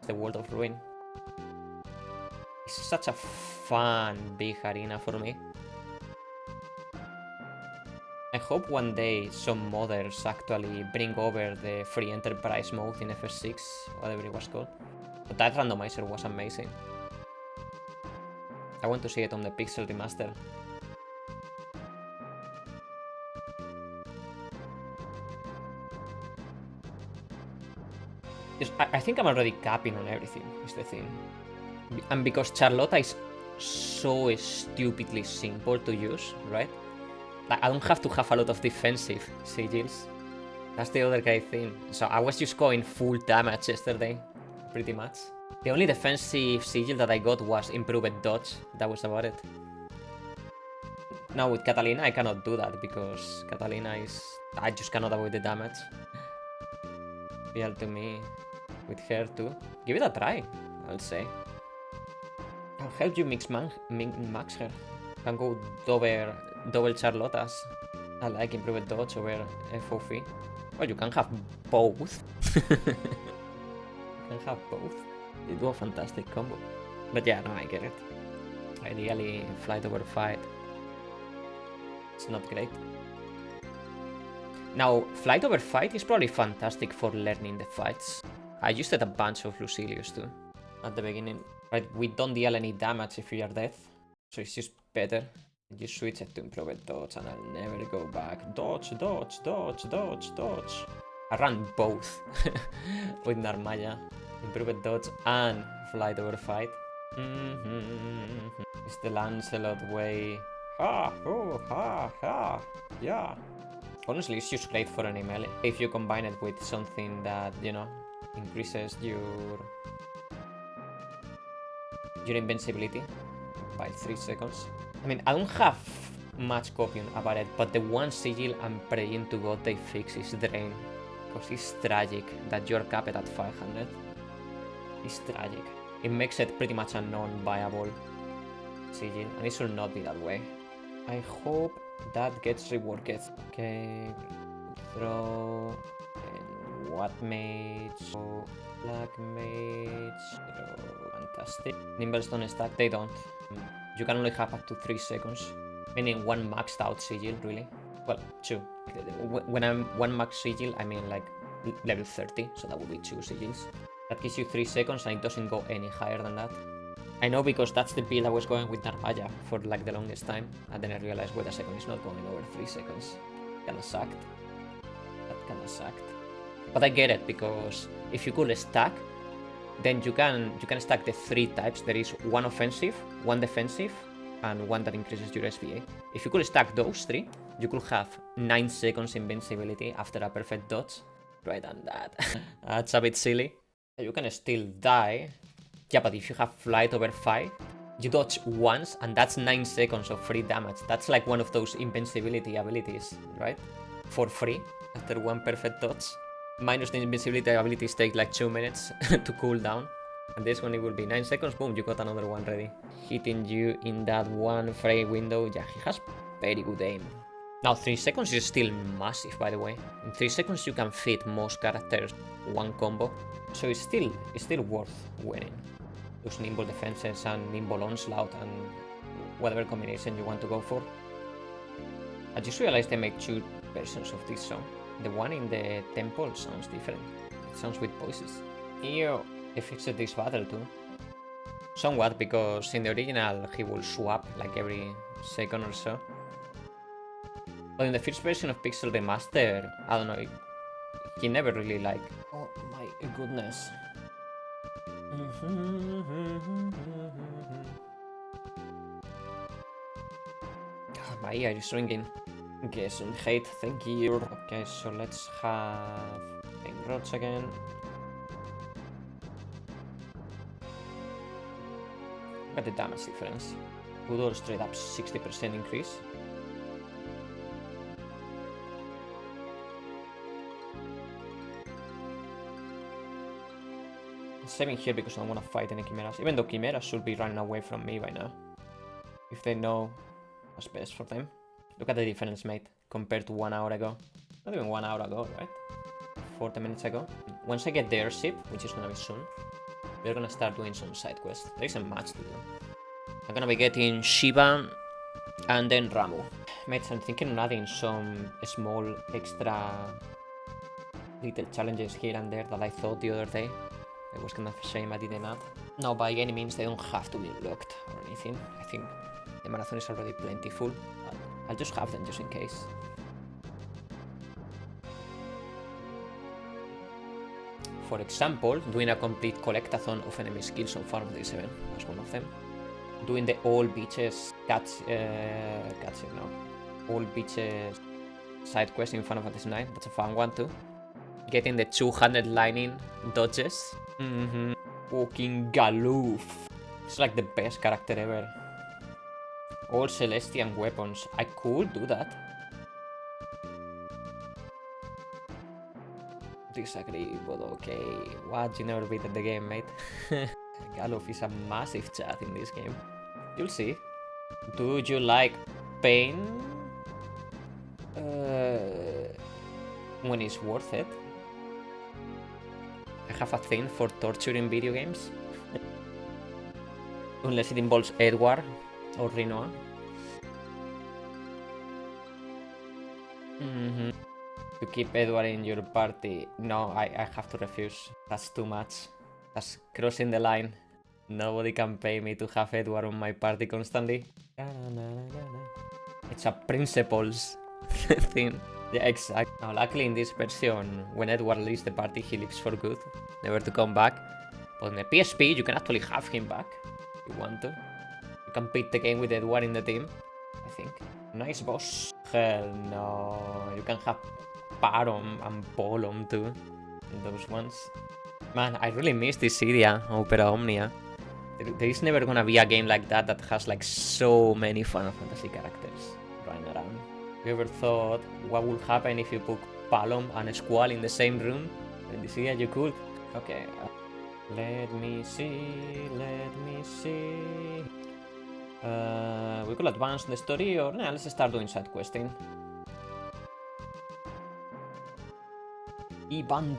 Speaker 1: the World of Ruin. It's such a fun big arena for me. I hope one day some modders actually bring over the free enterprise mode in FF6, whatever it was called. But that randomizer was amazing. I want to see it on the Pixel remaster. I think I'm already capping on everything, is the thing. And because Charlotta is so stupidly simple to use, right? Like, I don't have to have a lot of defensive sigils. That's the other great thing. So I was just going full damage yesterday, pretty much. The only defensive sigil that I got was improved dodge. That was about it. Now with Catalina, I cannot do that because Catalina is... I just cannot avoid the damage. Real to me with her too. Give it a try, I'll say. I'll help you max her. Can go double Charlottas. I like improved dodge over FOV. Well, you can have both. You can have both. They do a fantastic combo. But yeah, no, I get it. Ideally, flight over fight. It's not great. Now, flight over fight is probably fantastic for learning the fights. I used it a bunch of Lucilius too at the beginning. Right, we don't deal any damage if we are dead, so it's just better. You switch it to improved dodge and I'll never go back. Dodge, dodge, dodge, dodge, dodge. I ran both with Narmaya. Improved dodge and flight over fight. It's the Lancelot way. Ha, oh, ha, ha, yeah. Honestly, it's just great for any melee. If you combine it with something that, you know, increases your invincibility by 3 seconds. I mean, I don't have much copying about it, but the one sigil I'm praying to God they fix is Drain. Because it's tragic that you're capped at 500. It's tragic. It makes it pretty much a non-viable sigil, and it should not be that way. I hope that gets reworked. Okay, throw, and what mage, black mage, fantastic. Nimblestone stack, they don't. You can only have up to 3 seconds, meaning one maxed out sigil, really. Well, 2. When I'm one max sigil, I mean like level 30, so that would be 2 sigils. That gives you 3 seconds and it doesn't go any higher than that. I know because that's the build I was going with Narmaya for like the longest time, and then I realized, wait a second, it's not going over 3 seconds. Kinda sucked. That kinda sucked. But I get it, because if you could stack, then you can stack the 3 types. There is one offensive, one defensive, and one that increases your SVA. If you could stack those 3, you could have 9 seconds invincibility after a perfect dodge. Right on that. That's a bit silly. You can still die. Yeah, but if you have flight over 5, you dodge once, and that's 9 seconds of free damage. That's like one of those invincibility abilities, right? For free, after one perfect dodge. Minus the invincibility abilities take like 2 minutes to cool down. And this one, it will be 9 seconds, boom, you got another one ready. Hitting you in that one frame window, yeah, he has very good aim. Now, 3 seconds is still massive, by the way. In 3 seconds, you can fit most characters one combo. So it's still worth winning. Those nimble defenses and nimble onslaught and whatever combination you want to go for. I just realized they made 2 versions of this song. The one in the temple sounds different. It sounds with voices. Ew. They fixed this battle too. Somewhat, because in the original he will swap like every second or so. But in the first version of Pixel Remaster, I don't know, he never really like... Oh my goodness. My ear is ringing. Okay, some hate, thank you. Okay, so let's have Roads again. Look at the damage difference. Good or straight up 60% increase. I'm saving here because I don't want to fight any Chimeras, even though Chimeras should be running away from me by now. If they know what's best for them. Look at the difference, mate, compared to 1 hour ago. Not even 1 hour ago, right? 40 minutes ago. Once I get the airship, which is gonna be soon, we're gonna start doing some side quests. There isn't much to do. I'm gonna be getting Shiva and then Ramu. Mates, I'm thinking of adding some small extra little challenges here and there that I thought the other day. It was kind of a shame I didn't add. No, by any means, they don't have to be locked or anything. I think the marathon is already plentiful, but I'll just have them just in case. For example, doing a complete collectathon of enemy skills on Farm Day 7 was one of them. Doing the all beaches all beaches side quest in Final Fantasy 9, that's a fun one too. Getting the 200 lightning dodges. Fucking Galuf. It's like the best character ever. All Celestian weapons. I could do that. Disagree, but okay. What? You never beat the game, mate. Galuf is a massive chat in this game. You'll see. Do you like pain? When it's worth it. I have a thing for torture in video games. Unless it involves Edward or Rinoa. To keep Edward in your party. No, I have to refuse. That's too much. That's crossing the line. Nobody can pay me to have Edward on my party constantly. It's a principles thing. Yeah, exactly. Now, luckily in this version, when Edward leaves the party, he leaves for good, never to come back. But in the PSP, you can actually have him back if you want to. You can beat the game with Edward in the team, I think. Nice boss. Hell no. You can have Parom and Polom too, in those ones. Man, I really miss this Cydia, Opera Omnia. There is never gonna be a game like that that has like so many Final Fantasy characters running around. Have you ever thought what would happen if you put Palom and Squall in the same room? In this area you could. Okay, let me see. We could advance the story or nah, let's start doing side questing. Ivan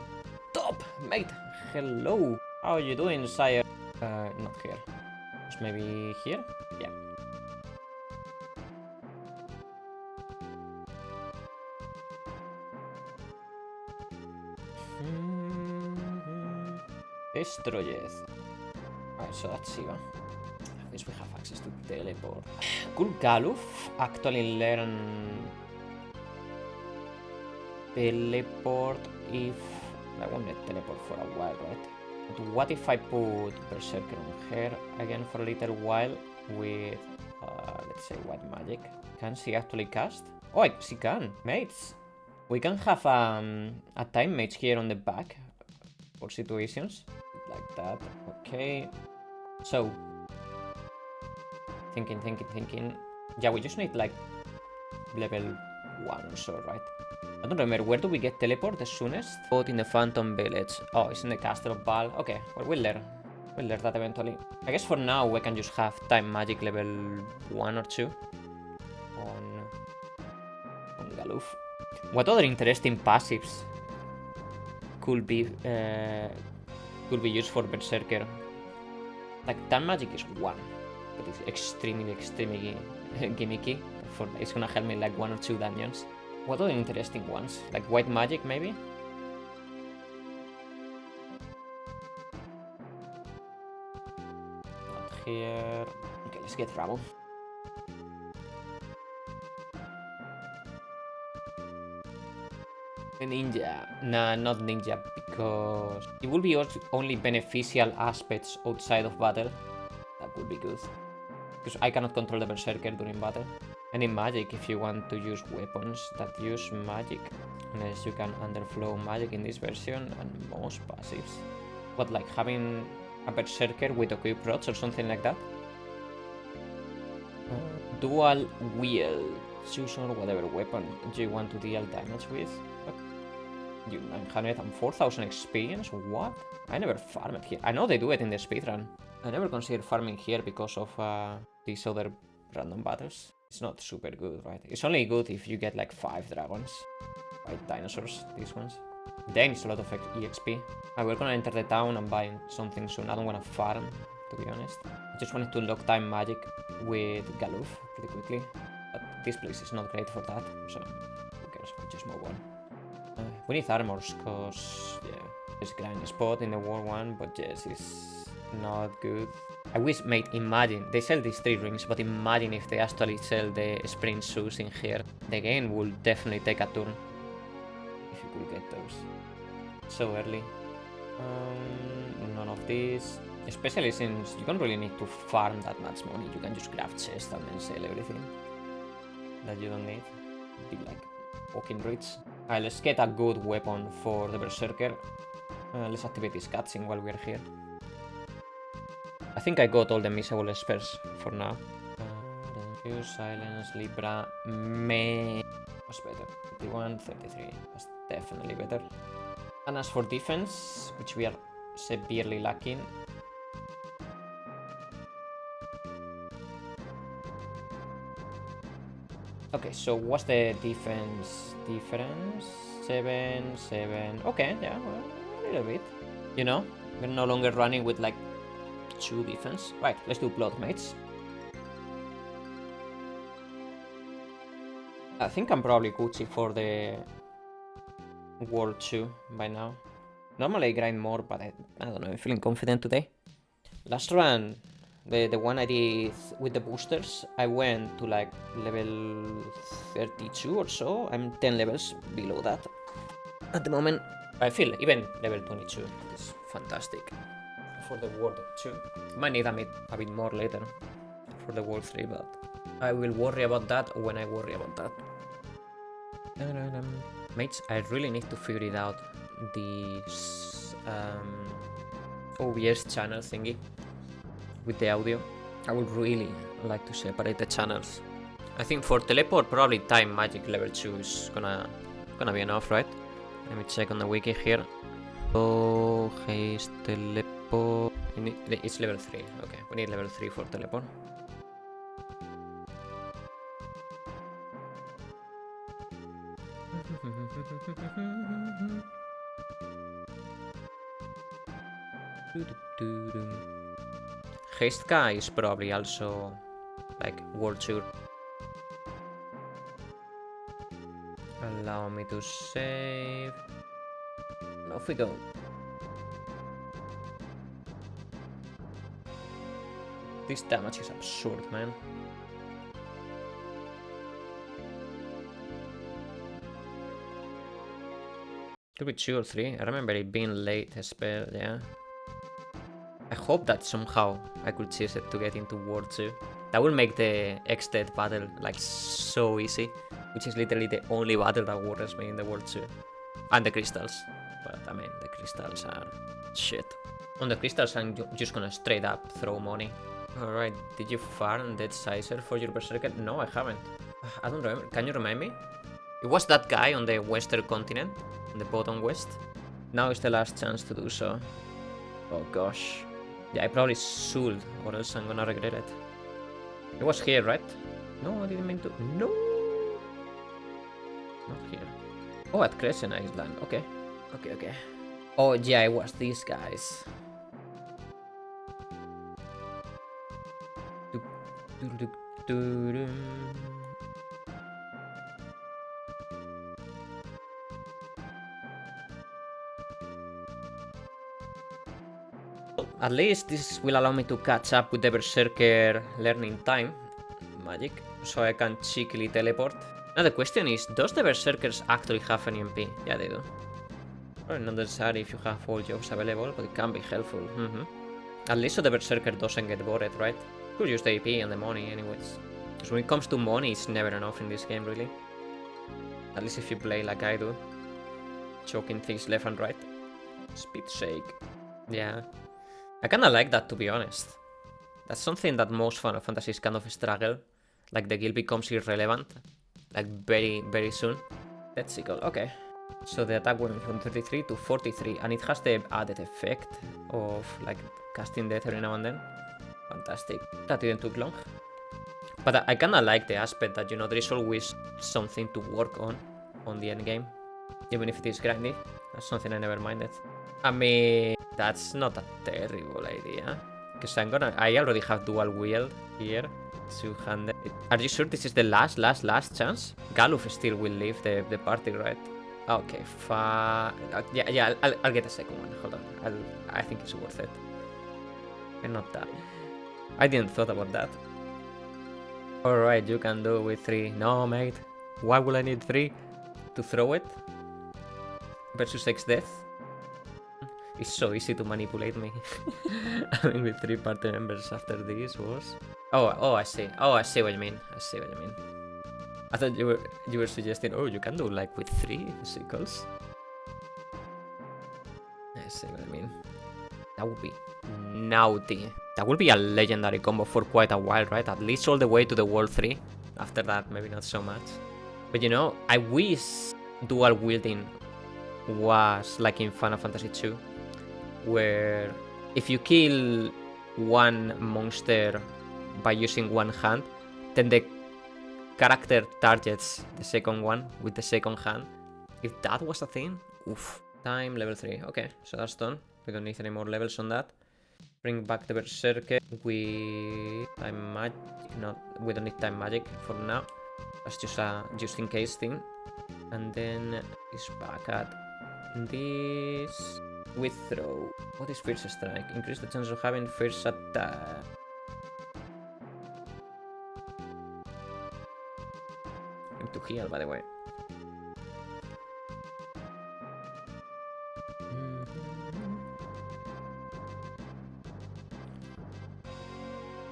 Speaker 1: Top, mate, hello. How are you doing, sire? Not here. Just maybe here? Yeah. Destroyeth. Alright, so that's Shiva. I guess we have access to teleport. Could Galuf actually learn teleport if... I won't let teleport for a while, right? But what if I put Berserker on her again for a little while with, let's say, white magic? Can she actually cast? Oh, she can, mates! We can have a time mage here on the back for situations like that. Okay. So, thinking. Yeah, we just need like level 1 or so, right? I don't remember, where do we get teleport the soonest? Both in the Phantom Village. Oh, it's in the Castle of Baal. Okay, well, we'll learn. We'll learn that eventually. I guess for now we can just have time magic level 1 or 2 on Galuf. What other interesting passives could be used for Berserker? Like, time magic is 1, but it's extremely gimmicky. It's gonna help me like 1 or 2 dungeons. What other interesting ones? Like white magic, maybe? Not here. Okay, let's get Rabo. Ninja. Nah, not ninja, because it will be only beneficial aspects outside of battle. That would be good. Because I cannot control the Berserker during battle. Any magic if you want to use weapons that use magic. Unless you can underflow magic in this version and most passives. What, like having a Berserker with equip rods or something like that? Dual wield. Choose on whatever weapon you want to deal damage with. You 900 and 4000 experience? What? I never farmed here. I know they do it in the speedrun. I never considered farming here because of these other random battles. It's not super good, right? It's only good if you get like 5 dragons. 5 dinosaurs, these ones. Then it's a lot of EXP. We're gonna enter the town and buy something soon. I don't wanna farm, to be honest. I just wanted to lock time magic with Galuf pretty quickly. But this place is not great for that, so who cares? We'll just move on. We need armors, cause yeah, there's a grind spot in the War 1, but yes, it's not good. I wish, mate, imagine, they sell these 3 rings, but imagine if they actually sell the sprint shoes in here. The game will definitely take a turn if you could get those so early. None of these. Especially since you don't really need to farm that much money. You can just grab chest and then sell everything that you don't need. Be like fucking rich. Alright, let's get a good weapon for the Berserker. Let's activate this cutscene while we're here. I think I got all the missable spells for now. Thank you, Silence, Libra, May. What's better? 51, 33. That's definitely better. And as for defense, which we are severely lacking. Okay, so what's the defense difference? 7, 7. Okay, yeah, well, a little bit. You know, we're no longer running with like 2 defense. Right, let's do Blood Mates. I think I'm probably Gucci for the World 2 by now. Normally I grind more, but I don't know, I'm feeling confident today. Last run, the one I did with the boosters, I went to like level 32 or so. I'm 10 levels below that. At the moment, I feel even level 22 is fantastic for the World 2. Might need a bit more later for the World 3, but I will worry about that when I worry about that. Mates, I really need to figure it out. The OBS channel thingy with the audio. I would really like to separate the channels. I think for teleport, probably time magic level 2 is gonna be enough, right? Let me check on the wiki here. Oh, haste teleport. It's level 3. Okay, we need level 3 for teleport. Haste guy is probably also like World 2. Allow me to save. And off we go. This damage is absurd, man. Could be 2 or 3. I remember it being late spell, yeah. I hope that somehow I could choose it to get into World 2. That will make the X-Dead battle like so easy, which is literally the only battle that worries me in the World 2. And the crystals. But I mean, the crystals are shit. On the crystals, I'm just gonna straight up throw money. Alright, did you farm Dead Sizer for your Berserker? No, I haven't. I don't remember. Can you remind me? It was that guy on the western continent, on the bottom west. Now is the last chance to do so. Oh gosh. Yeah, I probably should, or else I'm gonna regret it. It was here, right? No, I didn't mean to. No! Not here. Oh, at Crescent Island. Okay. Okay. Oh, yeah, it was these guys. At least this will allow me to catch up with the Berserker learning time magic, so I can cheekily teleport. Now the question is, does the Berserkers actually have an EMP? Yeah, they do. Probably not necessary if you have all jobs available, but it can be helpful. At least so the Berserker doesn't get bored, right? Could use the AP and the money anyways. Because when it comes to money, it's never enough in this game, really. At least if you play like I do. Choking things left and right. Speed shake. Yeah. I kinda like that, to be honest. That's something that most Final Fantasies kind of struggle. Like the guild becomes irrelevant. Like very soon. That's sickle. Okay. So the attack went from 33 to 43, and it has the added effect of like casting death every now and then. Fantastic. That didn't took long. But I kinda like the aspect that, you know, there is always something to work on the end game. Even if it is grindy. That's something I never minded. I mean, that's not a terrible idea. Because I already have dual wield here. Two-handed. Are you sure this is the last chance? Galuf still will leave the party, right? Okay, fine. Yeah, I'll get a second one. Hold on. I think it's worth it. And not that. I didn't thought about that. Alright, you can do it with 3. No, mate. Why will I need 3? To throw it? Versus X death? It's so easy to manipulate me. I mean, with 3 party members after this was... Oh, I see. Oh, I see what you mean. I see what you mean. I thought you were suggesting, oh, you can do like with 3 cycles. I see what I mean. That would be naughty. That would be a legendary combo for quite a while, right? At least all the way to the World 3. After that, maybe not so much. But you know, I wish dual wielding was like in Final Fantasy II, where if you kill one monster by using one hand, then the character targets the second one with the second hand. If that was a thing, oof. Time, level 3. Okay, so that's done. We don't need any more levels on that. Bring back the Berserker with time magic. No, we don't need time magic for now. That's just a just in case thing. And then it's back at this withdraw. What is First Strike? Increase the chance of having first attack. Need to heal, by the way.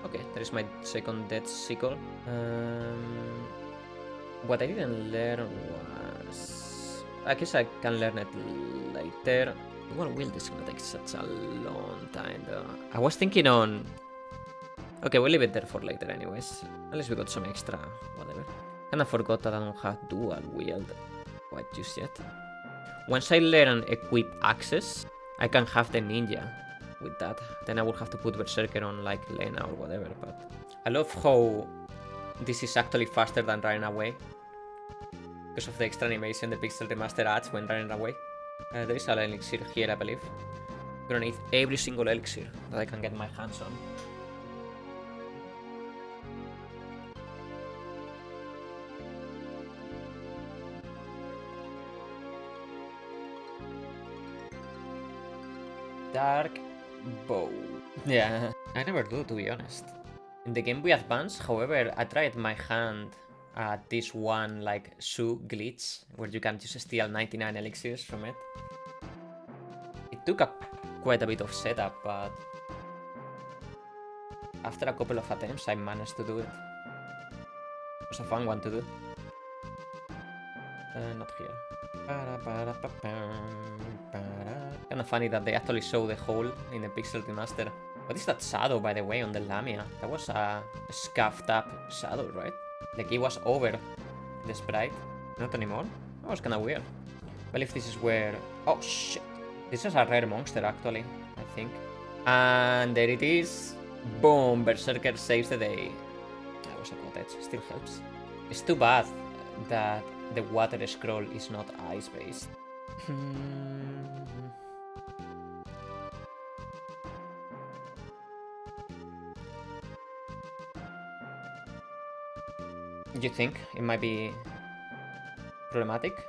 Speaker 1: Okay, there is my second Death Sickle. What I didn't learn was... I guess I can learn it later. Dual wield is gonna take such a long time though. I was thinking on... Okay, we'll leave it there for later anyways. Unless we got some extra, whatever. Kinda forgot that I don't have dual wield quite just yet. Once I learn equip access, I can have the ninja with that. Then I will have to put Berserker on like Lena or whatever, but... I love how this is actually faster than running away. Because of the extra animation the Pixel Remaster adds when running away. There is an elixir here, I believe. I'm gonna need every single elixir that I can get my hands on. Dark Bow. Yeah, I never do, to be honest. In the Game Boy Advance, however, I tried my hand at this one like Shu glitch where you can just steal 99 elixirs from it. It took quite a bit of setup, but after a couple of attempts I managed to do it. It was a fun one to do. Not here. Kinda funny that they actually show the hole in the Pixel Remaster. What is that shadow, by the way, on the Lamia? That was a scuffed up shadow, right? Like it was over the sprite. Not anymore? That was kinda weird. Well, if this is where... Oh, shit. This is a rare monster, actually, I think. And there it is. Boom! Berserker saves the day. That was a cottage. Still helps. It's too bad that the water scroll is not ice-based. You think it might be problematic?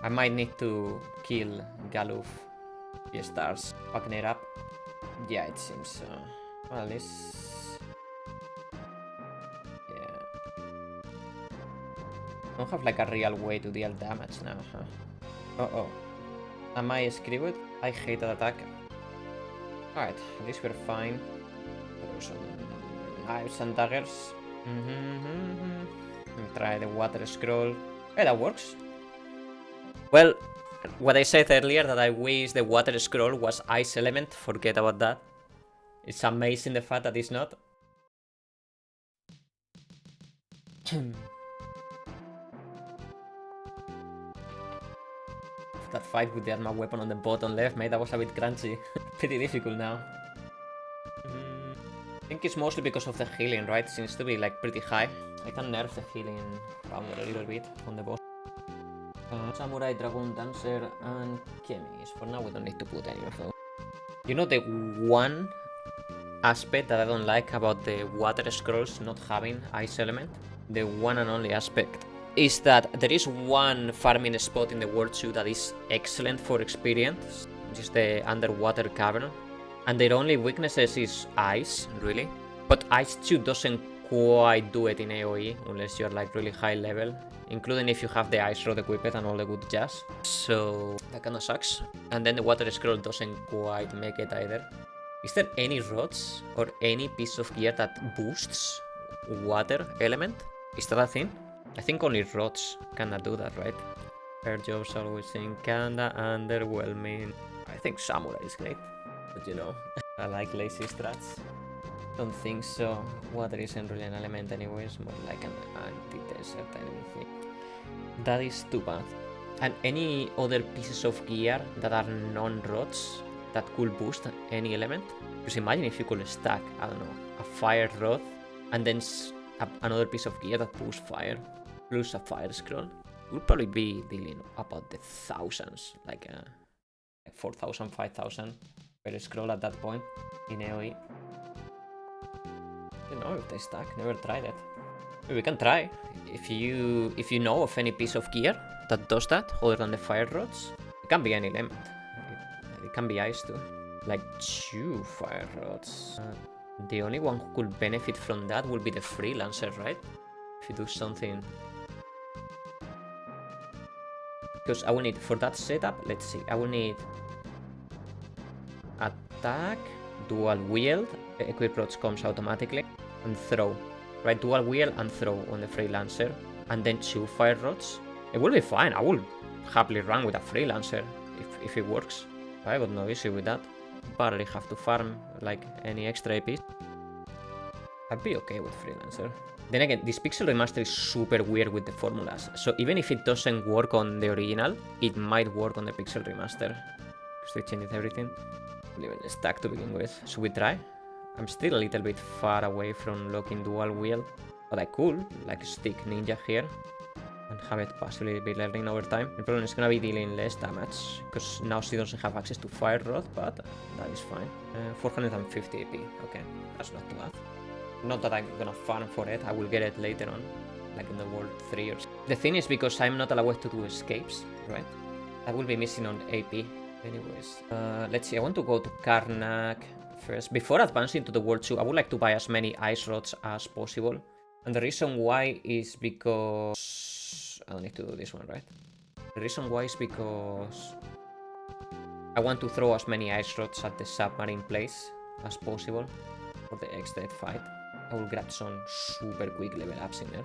Speaker 1: I might need to kill Galuf. He starts fucking it up. Yeah, it seems so. Well, at least... Yeah. I don't have like a real way to deal damage now, huh? Uh-oh. Am I screwed? I hate that attack. Alright, at least we're fine. Throw some knives and daggers. Try the water scroll. Hey, that works. Well, what I said earlier that I wish the water scroll was ice element, forget about that. It's amazing the fact that it's not. That fight with the Atma weapon on the bottom left, mate, that was a bit crunchy. Pretty difficult now. I think it's mostly because of the healing, right? It seems to be like pretty high. I can nerf the healing power a little bit on the boss. Samurai, Dragon, Dancer, and Chemist. For now, we don't need to put any of those. You know the one aspect that I don't like about the water scrolls not having ice element? The one and only aspect is that there is one farming spot in the World 2 that is excellent for experience, which is the underwater cavern. And their only weaknesses is ice, really. But Ice 2 doesn't quite do it in AoE unless you're like really high level, including if you have the Ice Rod equipped and all the good jazz. So that kinda sucks. And then the Water Scroll doesn't quite make it either. Is there any rods or any piece of gear that boosts water element? Is that a thing? I think only rods kinda do that, right? Air jobs always seem kinda underwhelming. I think Samurai is great, but you know, I like lazy strats. Don't think so. Water isn't really an element anyway, it's more like an anti-desert enemy thing. That is too bad. And any other pieces of gear that are non-rods that could boost any element? Because imagine if you could stack, I don't know, a fire rod and then another piece of gear that boosts fire, plus a fire scroll. We'll probably be dealing about the thousands, like 4,000, 5,000 per scroll at that point in AoE. I don't know if they stack, never tried it. Maybe we can try. If you know of any piece of gear that does that, other than the fire rods, it can be any element. It can be ice too. Like 2 fire rods. The only one who could benefit from that would be the freelancer, right? If you do something. Because I will need, for that setup, let's see, I will need attack, dual wield, equip rods comes automatically, and throw. Right, dual wield and throw on the freelancer, and then 2 fire rods. It will be fine. I will happily run with a freelancer if it works. I got no issue with that. Barely have to farm like any extra APs. I'd be okay with freelancer. Then again, this pixel remaster is super weird with the formulas. So even if it doesn't work on the original, it might work on the pixel remaster. Because they changed everything. Leave it stack to begin with. Should we try? I'm still a little bit far away from locking dual wield, but I could like stick ninja here and have it possibly be learning over time. The problem is gonna be dealing less damage because now she doesn't have access to fire rod, but that is fine. 450 AP, okay, that's not too bad. Not that I'm gonna farm for it, I will get it later on, like in the World 3 or so. The thing is, because I'm not allowed to do escapes, right? I will be missing on AP. Anyways, let's see, I want to go to Karnak first. Before advancing to the World 2, I would like to buy as many ice rods as possible. And the reason why is because... I don't need to do this one, right? The reason why is because I want to throw as many ice rods at the submarine place as possible for the X-Dead fight. I will grab some super quick level ups in there.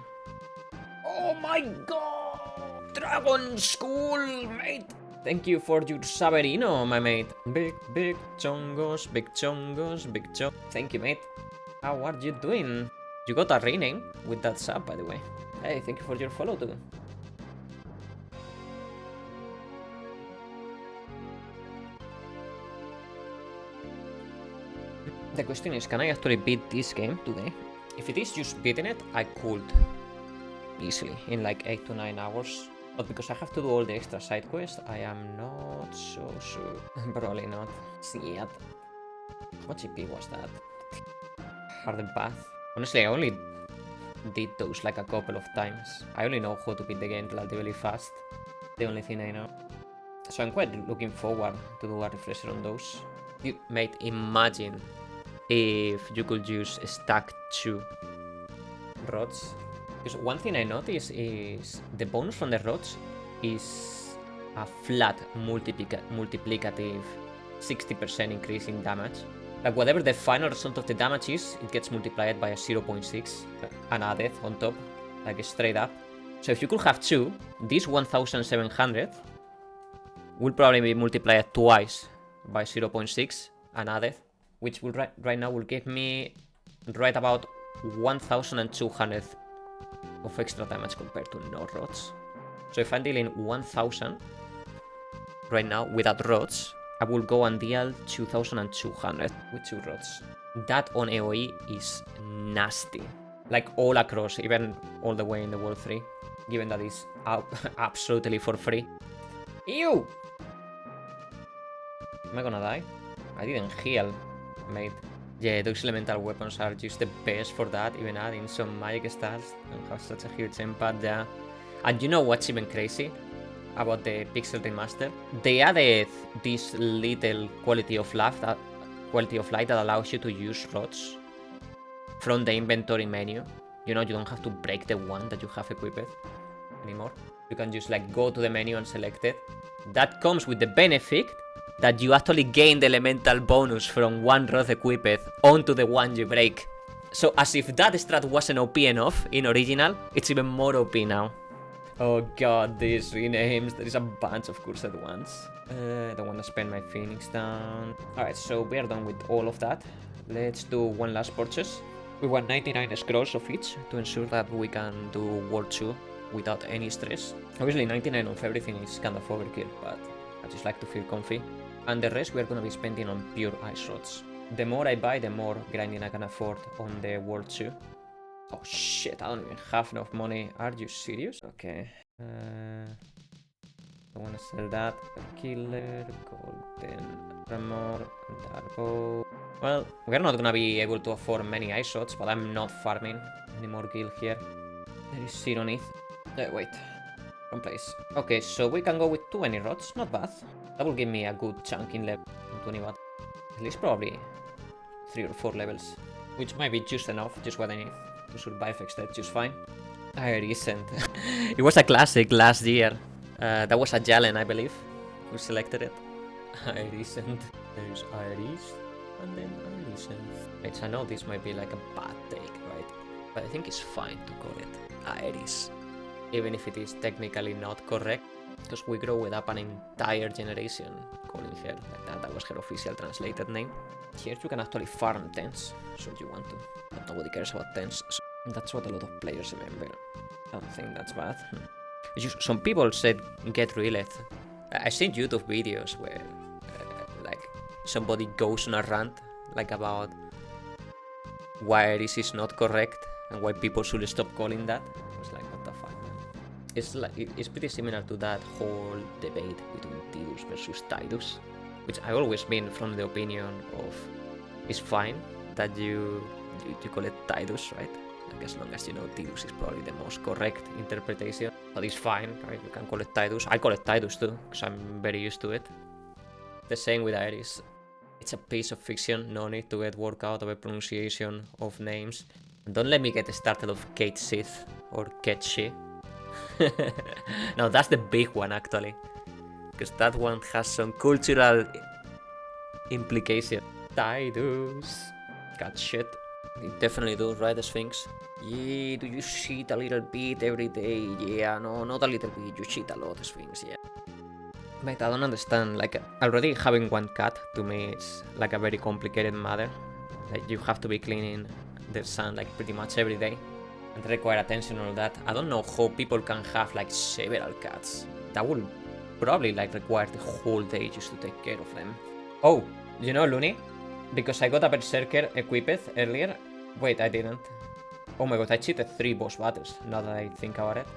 Speaker 1: Oh my god! Dragon School, mate! Thank you for your Saberino, my mate. Big chongos, big chongos, big chong. Thank you, mate. How are you doing? You got a rename with that sub, by the way. Hey, thank you for your follow, too. The question is, can I actually beat this game today? If it is just beating it, I could. Easily, in like 8 to 9 hours. But because I have to do all the extra side quests, I am not so sure. Probably not. See it. How much EP was that? Hardened Path. Honestly, I only did those like a couple of times. I only know how to beat the game relatively fast. The only thing I know. So I'm quite looking forward to do a refresher on those. Mate, imagine if you could use stack 2 rods. Because one thing I noticed is the bonus from the rods is a flat multiplicative 60% increase in damage. Like whatever the final result of the damage is, it gets multiplied by a 0.6 and added on top, like straight up. So if you could have 2, this 1700 will probably be multiplied twice by 0.6 and added, which will right now will give me right about 1200 of extra damage compared to no rods. So if I'm dealing 1000 right now without rods, I will go and deal 2200 with 2 rods. That on AoE is nasty. Like all across, even all the way in the World 3, given that it's absolutely for free. Ew! Am I gonna die? I didn't heal, mate. Yeah, those elemental weapons are just the best for that, even adding some magic stats and have such a huge impact, yeah. And you know what's even crazy about the Pixel Remaster? They added this little quality of light that allows you to use rods from the inventory menu. You know, you don't have to break the one that you have equipped anymore. You can just like go to the menu and select it. That comes with the benefit that you actually gain the elemental bonus from one rod equipped onto the one you break. So as if that strat wasn't OP enough in original, it's even more OP now. Oh god, these renames. There is a bunch of cursed ones. I don't want to spend my Phoenix down. Alright, so we are done with all of that. Let's do one last purchase. We want 99 scrolls of each to ensure that we can do World 2 without any stress. Obviously 99 of everything is kind of overkill, but I just like to feel comfy. And the rest we're gonna be spending on pure ice rods. The more I buy, the more grinding I can afford on the World 2. Oh shit, I don't even have enough money. Are you serious? Okay. I wanna sell that. Killer, golden armor, darbo. Well, we're not gonna be able to afford many ice shots, but I'm not farming any more gil here. There is zero need. Wait. Wrong place. Okay, so we can go with 20 rods. Not bad. That will give me a good chunk in level. 20 watt. At least probably 3 or 4 levels. Which might be just enough, just what I need to survive extend just fine. Irisent. It was a classic last year. That was a Jalen, I believe, who selected it. Irisent. There's Iris, and then Irisent. Wait, I know this might be like a bad take, right? But I think it's fine to call it Iris. Even if it is technically not correct. Because we grow with up an entire generation calling her like that. That was her official translated name. Here you can actually farm tents, so you want to. But nobody cares about tents. So that's what a lot of players remember. I don't think that's bad. Just, some people said get reeled. I've seen YouTube videos where like somebody goes on a rant like about why this is not correct and why people should stop calling that. I was like, what the fuck, man? It's like it's pretty similar to that whole debate between Tidus versus Tidus, which I've always been from the opinion of it's fine that you call it Tidus, right? Like as long as you know Tidus is probably the most correct interpretation, but it's fine, right? You can call it Tidus. I call it Tidus too, because I'm very used to it. The same with Iris. It's a piece of fiction, no need to get worked out over pronunciation of names. And don't let me get started of Kate Sith or Ketchi. No, that's the big one actually, because that one has some cultural implication. Tidus. Got shit. You definitely do, right, the Sphinx? Yeah, do you cheat a little bit every day? Yeah, no, not a little bit, you cheat a lot, Sphinx, yeah. Mate, I don't understand, like, already having one cat, to me, is like a very complicated matter. Like, you have to be cleaning the sun, like, pretty much every day. And require attention and all that. I don't know how people can have, like, several cats. That would probably, like, require the whole day just to take care of them. Oh, you know, Looney? Because I got a Berserker equipped earlier. Wait, I didn't. Oh my god, I cheated 3 boss battles, now that I think about it.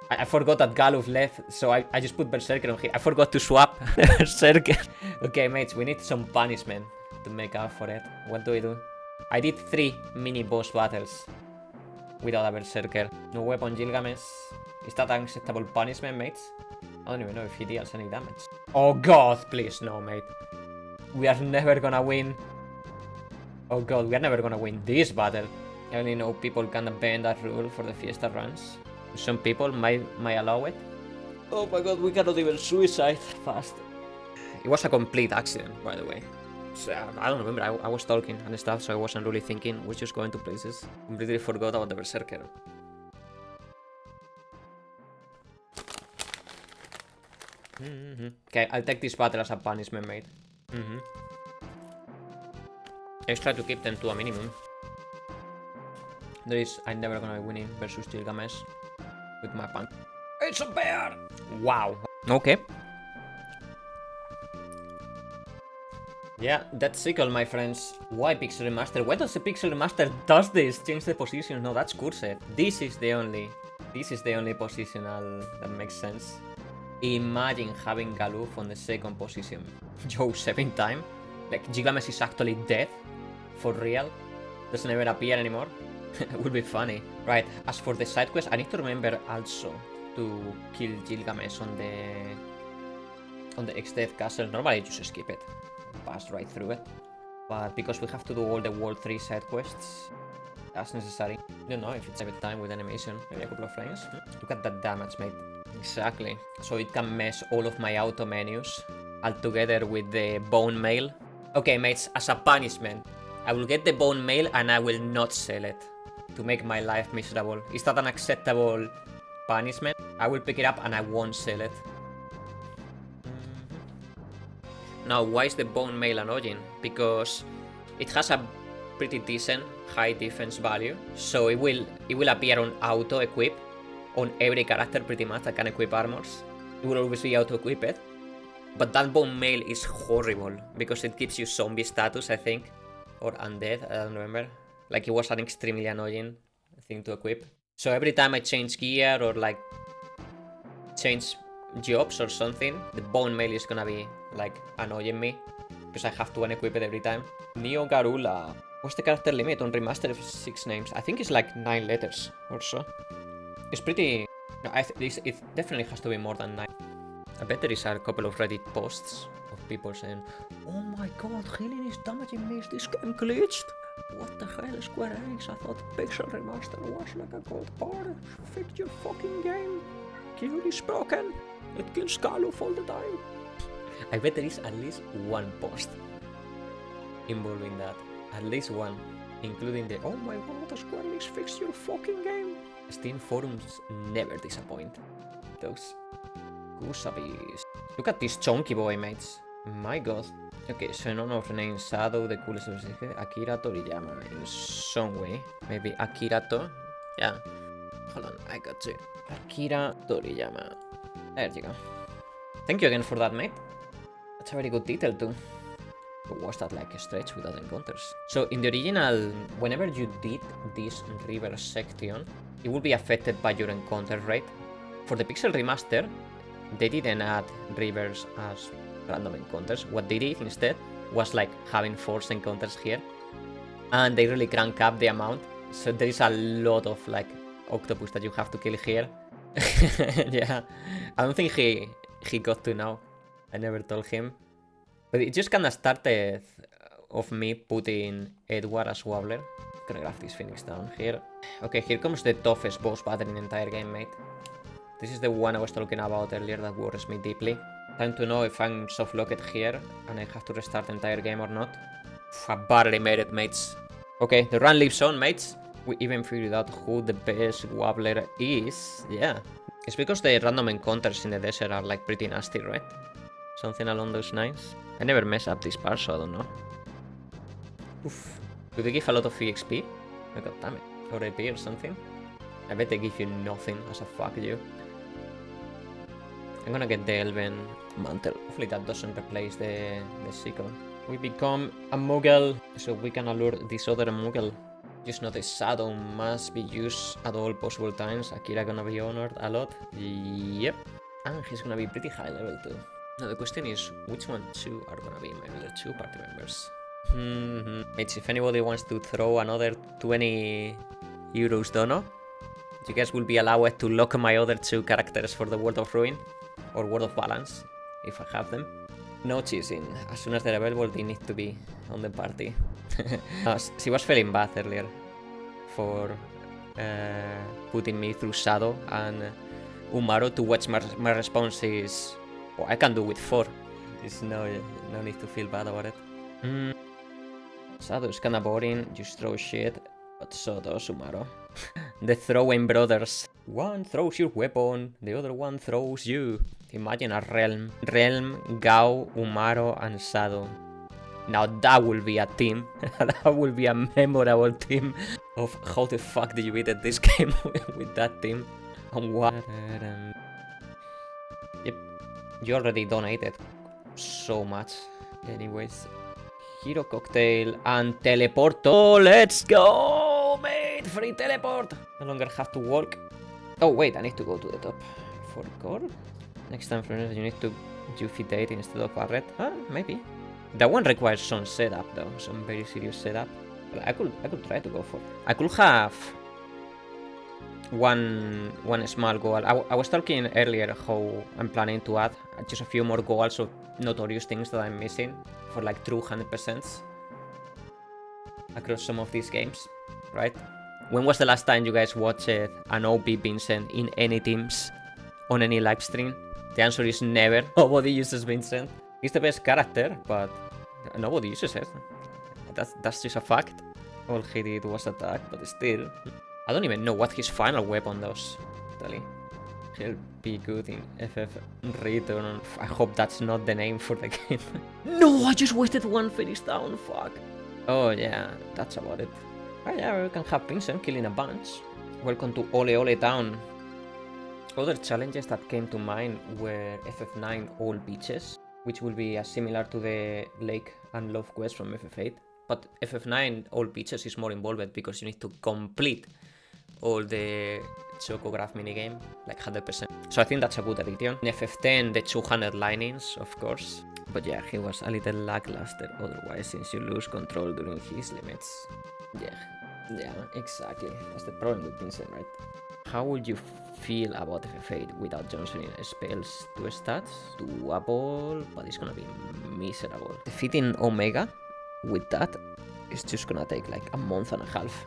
Speaker 1: I forgot that Galuf left, so I just put Berserker on here. I forgot to swap Berserker. Okay, mates, we need some punishment to make up for it. What do we do? I did 3 mini boss battles without a Berserker. No weapon Gilgamesh. Is that an acceptable punishment, mates? I don't even know if he deals any damage. Oh god, please, no, mate. We are never gonna win. Oh god, we are never gonna win this battle. I only know people can bend that rule for the Fiesta runs. Some people might allow it. Oh my god, we cannot even suicide fast. It was a complete accident, by the way. So, I don't remember, I was talking and stuff, so I wasn't really thinking. We're just going to places. Completely forgot about the Berserker. Okay, I'll take this battle as a punishment, mate. I just try to keep them to a minimum. I'm never gonna be winning versus Gilgamesh with my punch. It's a bear! Wow. Okay. Yeah, that's sickle, my friends. Why Pixel Remaster? Why does the Pixel Remaster does this? Change the position? No, that's cursed. This is the only positional that makes sense. Imagine having Galuf on the second position. Yo, 7 time. Like, Gilgamesh is actually dead. For real. Doesn't ever appear anymore. It would be funny. Right, as for the side quest, I need to remember also to kill Gilgamesh on the Exdeath Castle. Normally, just skip it. Pass right through it. But because we have to do all the World 3 side quests, as necessary. Don't know if it's every time with animation, maybe a couple of frames. Look at that damage, mate. Exactly. So it can mess all of my auto menus altogether with the bone mail. Okay, mates, as a punishment, I will get the bone mail and I will not sell it to make my life miserable. Is that an acceptable punishment? I will pick it up and I won't sell it. Now, why is the bone mail annoying? Because it has a pretty decent high defense value, so it will appear on auto equip on every character pretty much that can equip armors. It will always be auto equipped. But that bone mail is horrible because it gives you zombie status, I think, or undead, I don't remember. Like, it was an extremely annoying thing to equip. So every time I change gear or like change jobs or something, the bone mail is gonna be like annoying me because I have to unequip it every time. Neo Garula. What's the character limit on remastered 6 names? I think it's like 9 letters or so. It's pretty... No, it definitely has to be more than 9. I bet there is a couple of Reddit posts of people saying, "Oh my god, healing is damaging me, is this game glitched? What the hell, Square Enix? I thought Pixel Remaster was like a gold bar. Fix your fucking game. Kill is broken. It kills Galuf all the time." I bet there is at least one post involving that. At least one. Including the, "Oh my god, Square Enix fixed your fucking game." Steam forums never disappoint. Those Kusabis. Look at this chunky boy, mates. My god. Okay, so in honor of the name Shadow, the coolest of the Akira Toriyama in some way. Maybe Akirato. Yeah. Hold on, I got you. Akira Toriyama. There you go. Thank you again for that, mate. That's a very good detail too. Or was that like a stretch without encounters? So in the original, whenever you did this river section, it will be affected by your encounter rate. For the Pixel Remaster, they didn't add rivers as random encounters. What they did instead was like having forced encounters here, and they really crank up the amount. So there is a lot of like octopus that you have to kill here. Yeah, I don't think he got to know. I never told him, but it just kind of started of me putting Edward as Wobbler. Gonna graph this Phoenix down here. Okay, here comes the toughest boss battle in the entire game, mate. This is the one I was talking about earlier that worries me deeply. Time to know if I'm soft-locked here and I have to restart the entire game or not. I barely made it, mates. Okay, the run lives on, mates. We even figured out who the best Wobbler is. Yeah. It's because the random encounters in the desert are like pretty nasty, right? Something along those lines. I never mess up this part, so I don't know. Oof. Do they give a lot of EXP? Oh, god damn it. Or AP or something? I bet they give you nothing as a fuck you. I'm gonna get the Elven Mantle. Hopefully that doesn't replace the Seeker. We become a Moogle, so we can allure this other Moogle. Just know the Shadow must be used at all possible times. Akira gonna be honored a lot. Yep. And he's gonna be pretty high level too. Now the question is, which one two are gonna be my other 2 party members? Mates, if anybody wants to throw another 20 euros dono, you guys will be allowed to lock my other 2 characters for the World of Ruin. Or World of Balance, if I have them. No cheesing. As soon as they're available, they need to be on the party. She was feeling bad earlier for putting me through Shadow and Umaro, to which my response is, oh, I can do with 4. There's no need to feel bad about it. Shadow is kinda boring, just throw shit, but so does Umaro. The throwing brothers. One throws your weapon, the other one throws you. Imagine a realm. Realm, Gao, Umaro, and Shadow. Now that will be a team. That will be a memorable team of how the fuck did you beat at this game with that team. And what? Yep. You already donated so much. Anyways. Hero Cocktail and Teleport. Oh, let's go, mate! Free teleport! No longer have to walk. Oh, wait, I need to go to the top. For core? Next time, friends, you need to do Fitate instead of Barret. Maybe. That one requires some setup, though. Some very serious setup. But I could try to go for. I could have one small goal. I was talking earlier how I'm planning to add just a few more goals of notorious things that I'm missing for like true 100% across some of these games, right? When was the last time you guys watched an OP Vincent in any teams on any live stream? The answer is never. Nobody uses Vincent. He's the best character, but nobody uses it. That's just a fact. All he did was attack, but still. I don't even know what his final weapon does. Totally. He'll be good in FF Return. I hope that's not the name for the game. No, I just wasted one finish down. Fuck. Oh yeah, that's about it. Oh yeah, we can have Vincent killing a bunch. Welcome to Ole Ole Town. Other challenges that came to mind were FF9 All Beaches, which will be similar to the Lake and Love quest from FF8. But FF9 All Beaches is more involved because you need to complete all the Chocograph minigame, like 100%. So I think that's a good addition. In FF10, the 200 linings, of course. But yeah, he was a little lackluster otherwise, since you lose control during his limits. Yeah, exactly. That's the problem with Vincent, right? How would you feel about FF8 without Johnson in spells to stats? Doable, but it's gonna be miserable. Defeating Omega with that is just gonna take like a month and a half,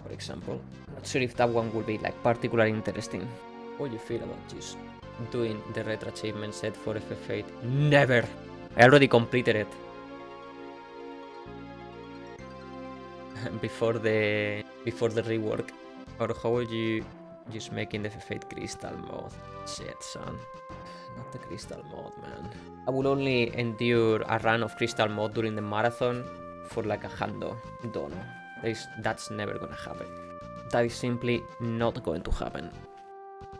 Speaker 1: for example. Not sure if that one will be like particularly interesting. What do you feel about just doing the retro achievement set for FF8? Never! I already completed it. before the rework. Or how would you just making the FF8 crystal mode? Shit, son. Not the crystal mode, man. I will only endure a run of crystal mode during the marathon for like a Hando Dono. That's never gonna happen. That is simply not going to happen.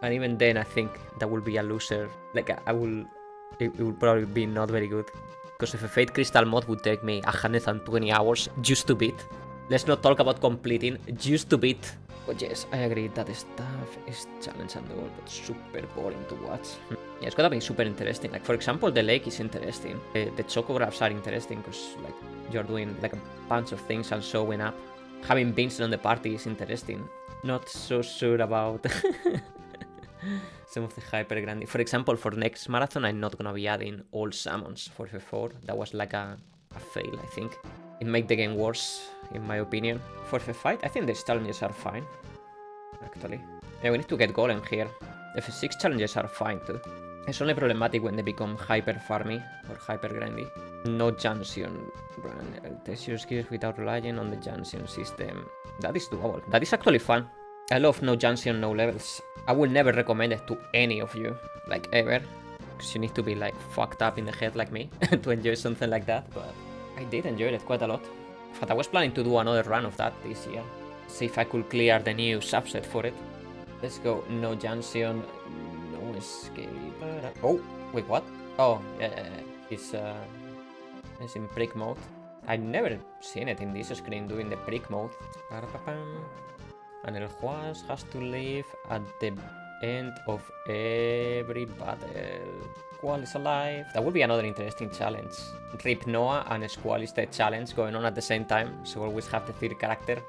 Speaker 1: And even then, I think that will be a loser. Like, it will probably be not very good. Because FF8 crystal mode would take me 120 hours just to beat. Let's not talk about completing, just to beat. But yes, I agree that stuff is challenge and all, but super boring to watch. Yeah, it's gonna be super interesting. Like, for example, the lake is interesting. The chocographs are interesting because like you're doing like a bunch of things and showing up. Having Vincent on the party is interesting. Not so sure about some of the hyper grande. For example, for next marathon, I'm not gonna be adding all summons for FF4. That was like a fail, I think. It made the game worse, in my opinion. For FF5, I think the challenges are fine, actually. Yeah, we need to get Golem here. FF6 challenges are fine too. It's only problematic when they become hyper farmy or hyper grindy. No Jansion run. Test your skills without relying on the Jansion system. That is doable. That is actually fun. I love no Jansion, no levels. I will never recommend it to any of you, like ever. Because you need to be like fucked up in the head like me to enjoy something like that, but I did enjoy it quite a lot. In fact, I was planning to do another run of that this year. See if I could clear the new subset for it. Let's go. No Jansion, no escape. Oh, wait, what? Oh, yeah. It's in prick mode. I've never seen it in this screen doing the prick mode. And El Juaz has to live at the end of every battle. Squall is alive. That would be another interesting challenge. Rip Noah and Squall is the challenge going on at the same time, so always have the third character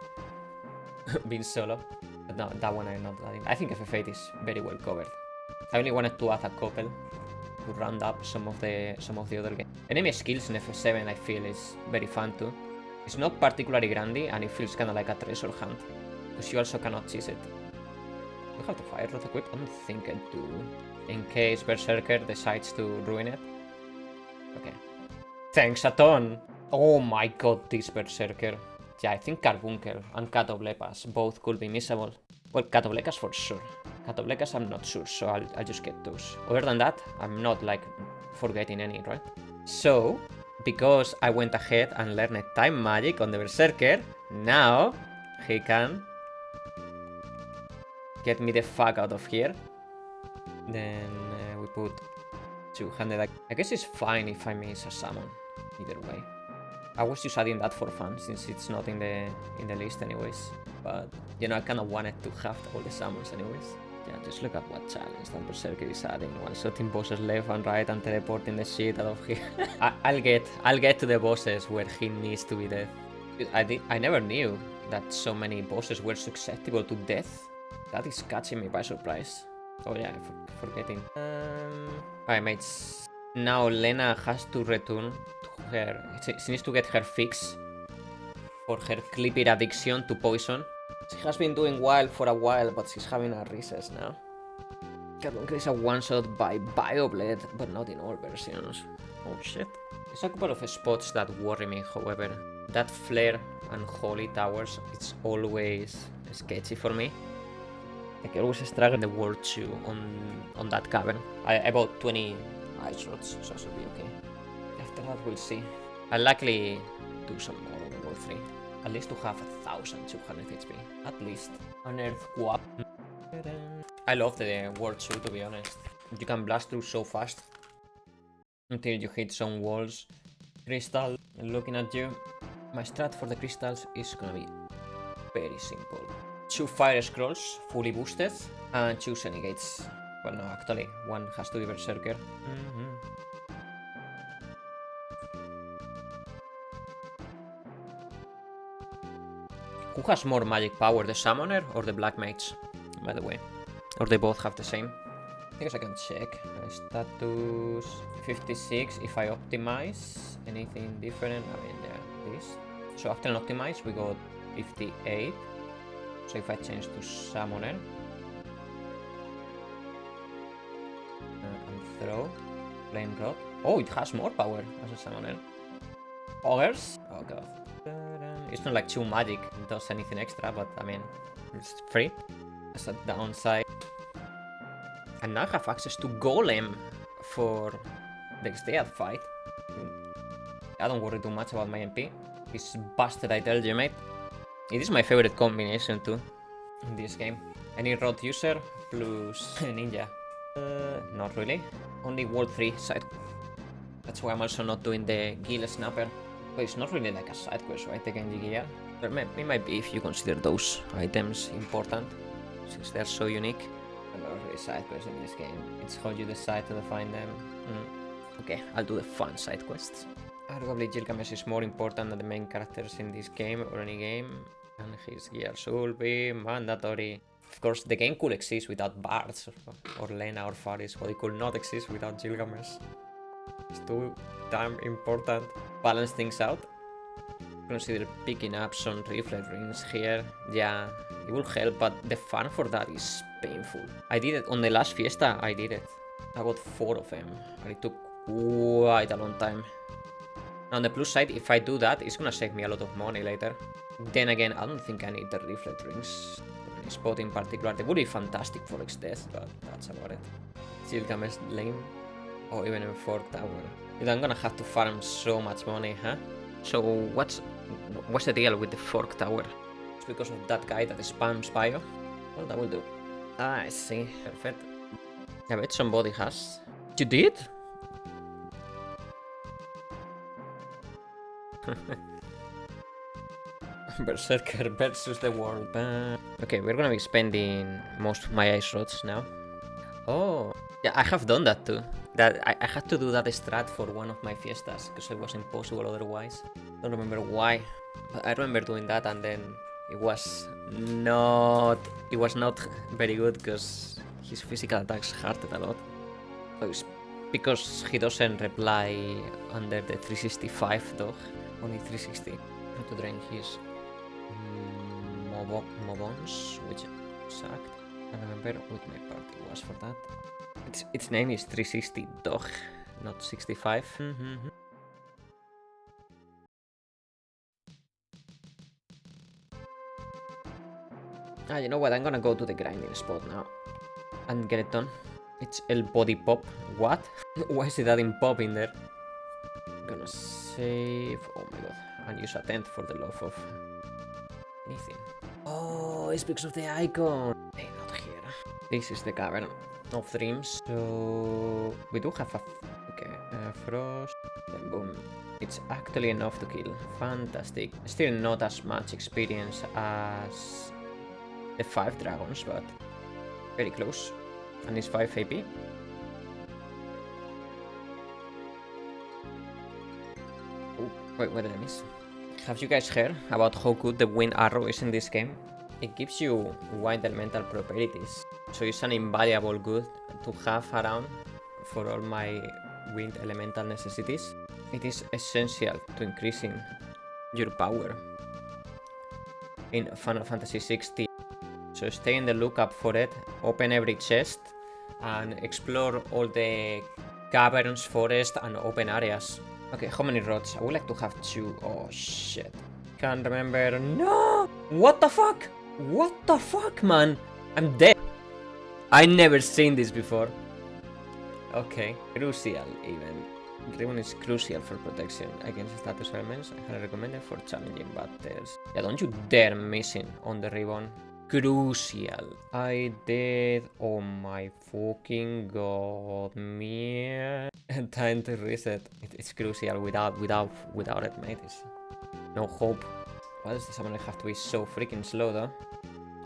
Speaker 1: being solo. But no, that one I'm not adding. I think FF8 is very well covered. I only wanted to add a couple to round up some of the other games. Enemy skills in FF7 I feel is very fun too. It's not particularly grindy and it feels kind of like a treasure hunt, because you also cannot cheese it. Do I have the fire rod equipped? I don't think I do. In case Berserker decides to ruin it. Okay. Thanks a ton! Oh my god, this Berserker. Yeah, I think Carbuncle and Catoblepas both could be missable. Well, Catoblecas for sure. Catoblecas I'm not sure, so I'll just get those. Other than that, I'm not like forgetting any, right? So, because I went ahead and learned time magic on the Berserker, now he can get me the fuck out of here. Then we put 200. I guess it's fine if I miss a summon, either way. I was just adding that for fun, since it's not in the list anyways. But, you know, I kind of wanted to have all the summons anyways. Yeah, just look at what challenge that Berserker is adding. One-shotting bosses left and right and teleporting the shit out of here. I'll get to the bosses where he needs to be dead. I never knew that so many bosses were susceptible to death. That is catching me by surprise. Oh yeah, forgetting. Alright, mates. Now Lena has to return to her. She needs to get her fix for her Clipper addiction to poison. She has been doing wild for a while, but she's having a recess now. Carbuncle is a one-shot by Bioblade, but not in all versions. Oh shit. There's a couple of spots that worry me, however. That flare and holy towers, it's always sketchy for me. Like I always struggle the World 2 on that cavern. I bought 20 ice rods, so it should be okay. After that we'll see. I'll likely do some more on the World 3. At least to have 1200 HP. At least. Unearth Guap. I love the World 2 to be honest. You can blast through so fast. Until you hit some walls. Crystal looking at you. My strat for the crystals is gonna be very simple. 2 fire scrolls fully boosted and 2 Senegates. Well no, actually one has to be Berserker. Who has more magic power, the Summoner or the Black Mage, by the way? Or they both have the same? I guess I can check. Status 56, if I optimize anything different, I mean, yeah, this. So after an optimize, we got 58. So if I change to Summoner, and throw, Flame Rod. Oh, it has more power as a Summoner. Ogres? Oh god. It's not like 2 magic does anything extra, but I mean, it's free. That's a downside. And now I have access to Golem for the Xdeath fight. I don't worry too much about my MP. It's busted, I tell you, mate. It is my favorite combination too in this game. Any Rod user plus Ninja. Not really. Only World 3 side. That's why I'm also not doing the Gil Snapper. But it's not really like a side quest, right? The Genji gear. But it might be if you consider those items important, since they're so unique. I'm not really side quests in this game. It's how you decide to define them. Okay, I'll do the fun side quests. Arguably Gilgamesh is more important than the main characters in this game or any game, and his gear should be mandatory. Of course, the game could exist without Bards or Lena or Faris, but it could not exist without Gilgamesh. It's too damn important. Balance things out. Consider picking up some Reflect Rings here. Yeah, it will help, but the fun for that is painful. I did it on the last Fiesta, I did it. I got 4 of them, and it took quite a long time. On the plus side, if I do that, it's gonna save me a lot of money later. Then again, I don't think I need the Reflect Rings. Any spot in particular, they would be fantastic for Xdeath, but that's about it. Gilgamesh lane, or even in Fork Tower. I'm gonna have to farm so much money, huh? So what's the deal with the Fork Tower? It's because of that guy that spams bio? Well, that will do. Ah, I see. Perfect. I bet somebody has. You did? Berserker versus the world. Okay, we're gonna be spending most of my ice rods now. Oh, yeah, I have done that too. I had to do that strat for one of my fiestas because it was impossible otherwise. Don't remember why, but I remember doing that, and then it was not very good because his physical attacks hurted a lot. It's because he doesn't reply under the 365 dog, only 360. I have to drain his Mobons, which sucked. I remember what my party was for that. Its name is 360 dog, not 65. Ah, you know what? I'm gonna go to the grinding spot now and get it done. It's El Body Pop. What? Why is it adding pop in there? I'm gonna save. Oh my god. And use a tent for the love of anything. Oh, it's because of the icon. Hey, not here. This is the cavern of dreams. So we do have a frost. Then boom. It's actually enough to kill. Fantastic. Still not as much experience as the 5 dragons, but very close. And it's 5 AP. Oh, wait, what did I miss? Have you guys heard about how good the wind arrow is in this game? It gives you wind elemental properties, so it's an invaluable good to have around for all my wind elemental necessities. It is essential to increasing your power. in Final Fantasy 16. So stay in the lookup for it, open every chest, and explore all the caverns, forest, and open areas. Okay, how many rods? I would like to have 2. Oh shit. Can't remember. No! What the fuck? What the fuck, man? I'm dead. I never seen this before. Okay, crucial even. Ribbon is crucial for protection against status elements. I highly recommend it for challenging battles. Yeah, don't you dare missing on the ribbon. Crucial. I did. Oh my fucking god, man. Time to reset. It's crucial. Without it, mate. It's no hope. Why does the summoner have to be so freaking slow, though?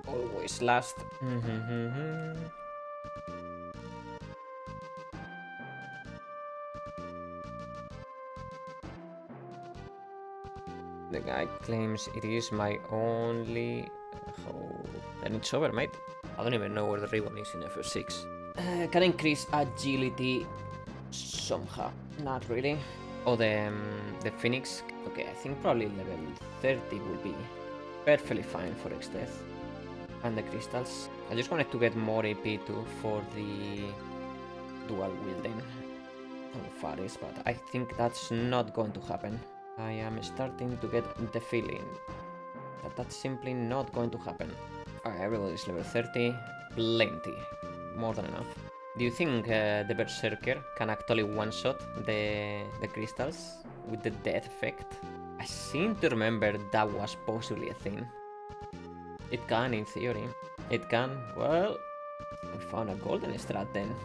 Speaker 1: Always last. The guy claims it is my only hope. And it's over, mate. I don't even know where the ribbon is in FF6. Can increase agility somehow. Not really. Oh, the Phoenix. Okay, I think probably level 30 will be perfectly fine for X-Death. And the crystals. I just wanted to get more AP too for the dual wielding on Faris, but I think that's not going to happen. I am starting to get the feeling that that's simply not going to happen. Alright, everybody's level 30. Plenty. More than enough. Do you think the Berserker can actually one-shot the crystals with the death effect? I seem to remember that was possibly a thing. It can, in theory. It can. Well, we found a golden strat then.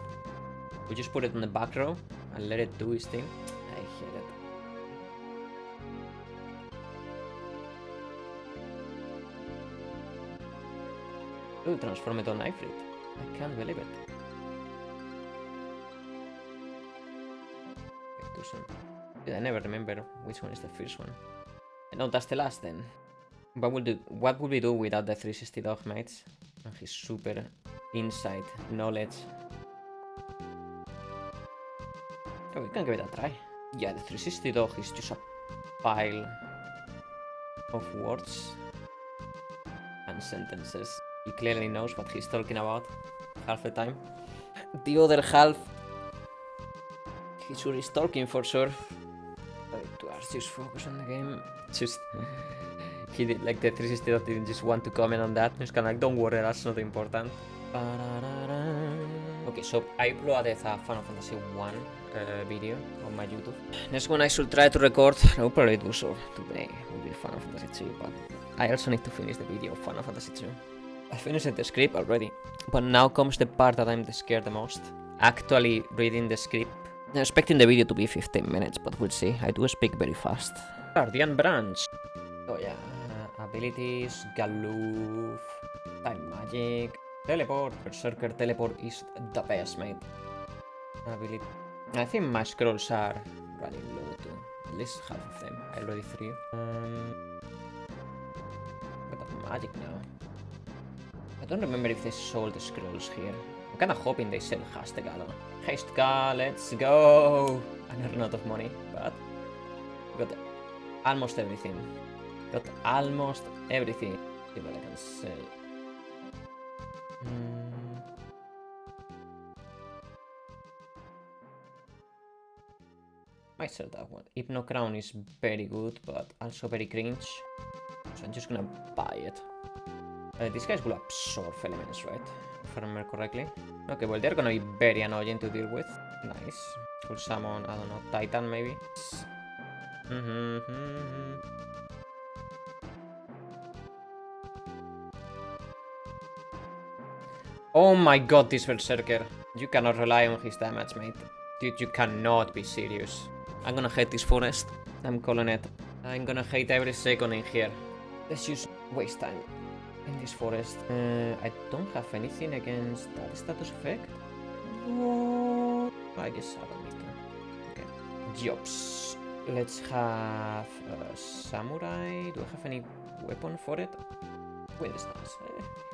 Speaker 1: We just put it on the back row and let it do its thing. I hate it. Oh, transform it on Ifrit. I can't believe it. Dude, I never remember which one is the first one. No, that's the last then. What would we do without the 360 dog, mates? And his super insight, knowledge. Oh, we can give it a try. Yeah, the 360 dog is just a pile of words and sentences. He clearly knows what he's talking about half the time. The other half, he's sure he's talking for sure. Just focus on the game. Just he did like the 360 dog didn't just want to comment on that. He's kinda like, don't worry, that's not important. Okay, so I uploaded a Final Fantasy 1 video on my YouTube. Next one I should try to record. I'll probably do so today. Will be Final Fantasy 2, but I also need to finish the video of Final Fantasy 2. I finished the script already, but now comes the part that I'm scared the most. Actually reading the script. I'm expecting the video to be 15 minutes, but we'll see. I do speak very fast. Guardian Branch. Oh yeah, abilities, Galoof, Time Magic, Teleport. Berserker Teleport is the best, mate. Ability. I think my scrolls are running low too. At least half of them. I already 3. Got magic now. I don't remember if they sold the scrolls here. I'm kinda hoping they sell Hastegalo. Hastegalo, let's go! I got a lot of money, but we got almost everything. Got almost everything. See what I can sell. Might sell that one. Hypno Crown is very good, but also very cringe. So I'm just gonna buy it. These guys will absorb elements, right? If I remember correctly. Okay, well, they're gonna be very annoying to deal with. Nice. We'll summon, I don't know, Titan maybe? Oh my god, this Berserker. You cannot rely on his damage, mate. Dude, you cannot be serious. I'm gonna hate this forest. I'm calling it. I'm gonna hate every second in here. Let's just waste time in this forest. I don't have anything against that status effect. What? I guess I don't need to. Okay. Jobs. Let's have Samurai. Do I have any weapon for it? Wind stance.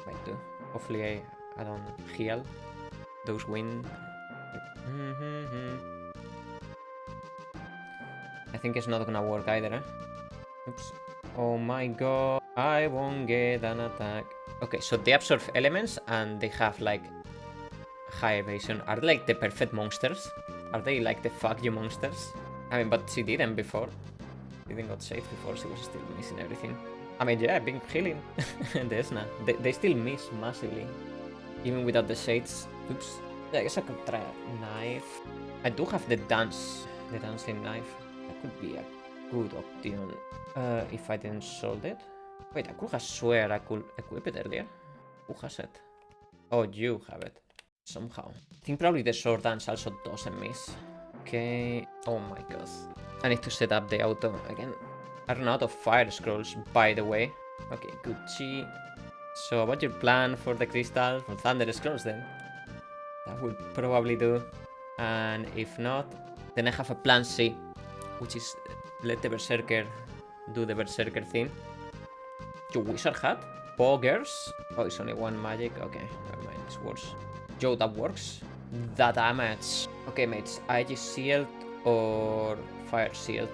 Speaker 1: Might do. Hopefully I don't heal those wind. I think it's not gonna work either, eh? Oops. Oh my god. I won't get an attack. Okay, so they absorb elements and they have like high evasion. Are they like the perfect monsters? Are they like the fuck you monsters? I mean, but she didn't before. Didn't got saved before, she was still missing everything. I mean, yeah, I've been healing the Esna. They still miss massively. Even without the shades. Oops. Yeah, I guess I could try a knife. I do have the dancing knife. That could be a good option. If I didn't sold it. Wait, I could have swear I could equip it earlier. Who has it? Oh, you have it. Somehow. I think probably the sword dance also doesn't miss. Okay. Oh my god. I need to set up the auto again. I run out of fire scrolls, by the way. Okay, Gucci. So what's your plan for the crystal? For thunder scrolls then? That will probably do. And if not, then I have a plan C, which is let the berserker do the berserker thing. Yo, wizard hat? Poggers? Oh, it's only one magic. Okay, never mind, it's worse. Yo, that works. The damage. Okay, mates, IG shield or fire shield.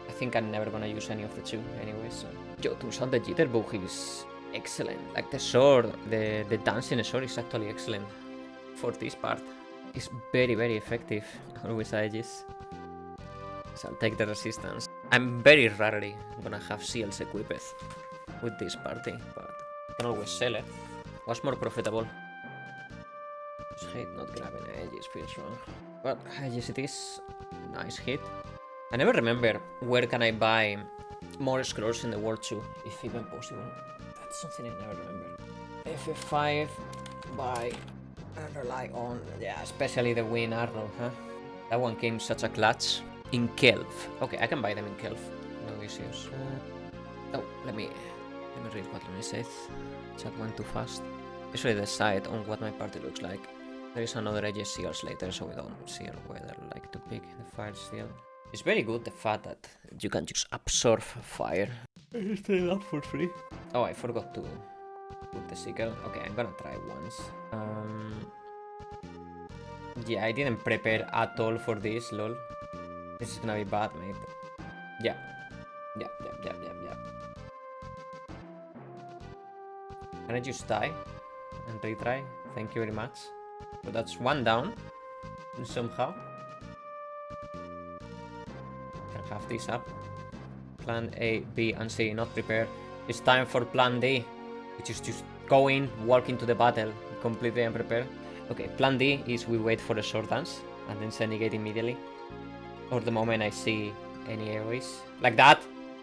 Speaker 1: I think I'm never gonna use any of the two anyways. Yo, turns out the jitterbug is excellent. Like the sword, the dancing sword is actually excellent for this part. It's very, very effective with Aegis. So I'll take the resistance. I'm very rarely gonna have shields equipped with this party, but I can always sell it. What's more profitable? Just hate not grabbing Aegis, feels wrong. But Aegis it is. Nice hit. I never remember where can I buy more scrolls in the world too, if even possible. That's something I never remember. FF5 buy and rely on, yeah, especially the Wind Arrow, huh? That one came such a clutch. In Kelv. Okay, I can buy them in Kelv. No issues. Oh, let me read what Lemmy says. Chat went too fast. Usually decide on what my party looks like. There is another Aegis seals later, so we don't see whether like to pick the fire seal. It's very good the fact that you can just absorb fire. It's still up for free. Oh, I forgot to put the sickle. Okay, I'm gonna try once. Yeah, I didn't prepare at all for this, lol. This is gonna be bad, mate. Yeah. Can I just die and retry? Thank you very much. So that's one down. Somehow. Can have this up. Plan A, B, and C not prepared. It's time for plan D, which is just go in, walk into the battle, completely unprepared. Okay, plan D is we wait for the sword dance and then Senegate immediately. Or the moment I see any AoEs. Like that!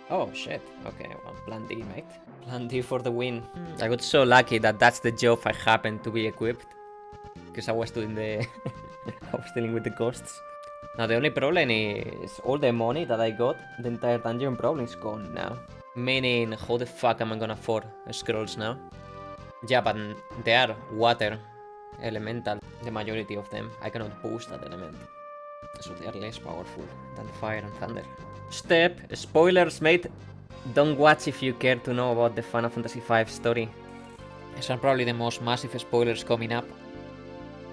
Speaker 1: Oh shit. Okay, well, plan D, mate. Plan D for the win. I got so lucky that that's the job I happened to be equipped. Because I was doing the... I was dealing with the costs. Now the only problem is all the money that I got, the entire dungeon probably is gone now. Meaning, how the fuck am I gonna afford scrolls now? Yeah, but they are water elemental, the majority of them. I cannot boost that element. So they are less powerful than fire and thunder. Step, spoilers, mate. Don't watch if you care to know about the Final Fantasy V story. These are probably the most massive spoilers coming up.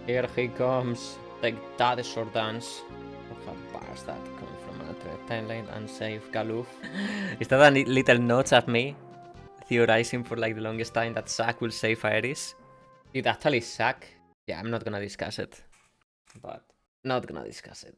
Speaker 1: Here he comes. Like that is sword dance. Look how bars that coming from an alternate timeline and save Galuf. Is that a little note at me? Theorizing for like the longest time that Zack will save Aeris? Dude, actually Zack? Yeah, I'm not gonna discuss it. But not gonna discuss it.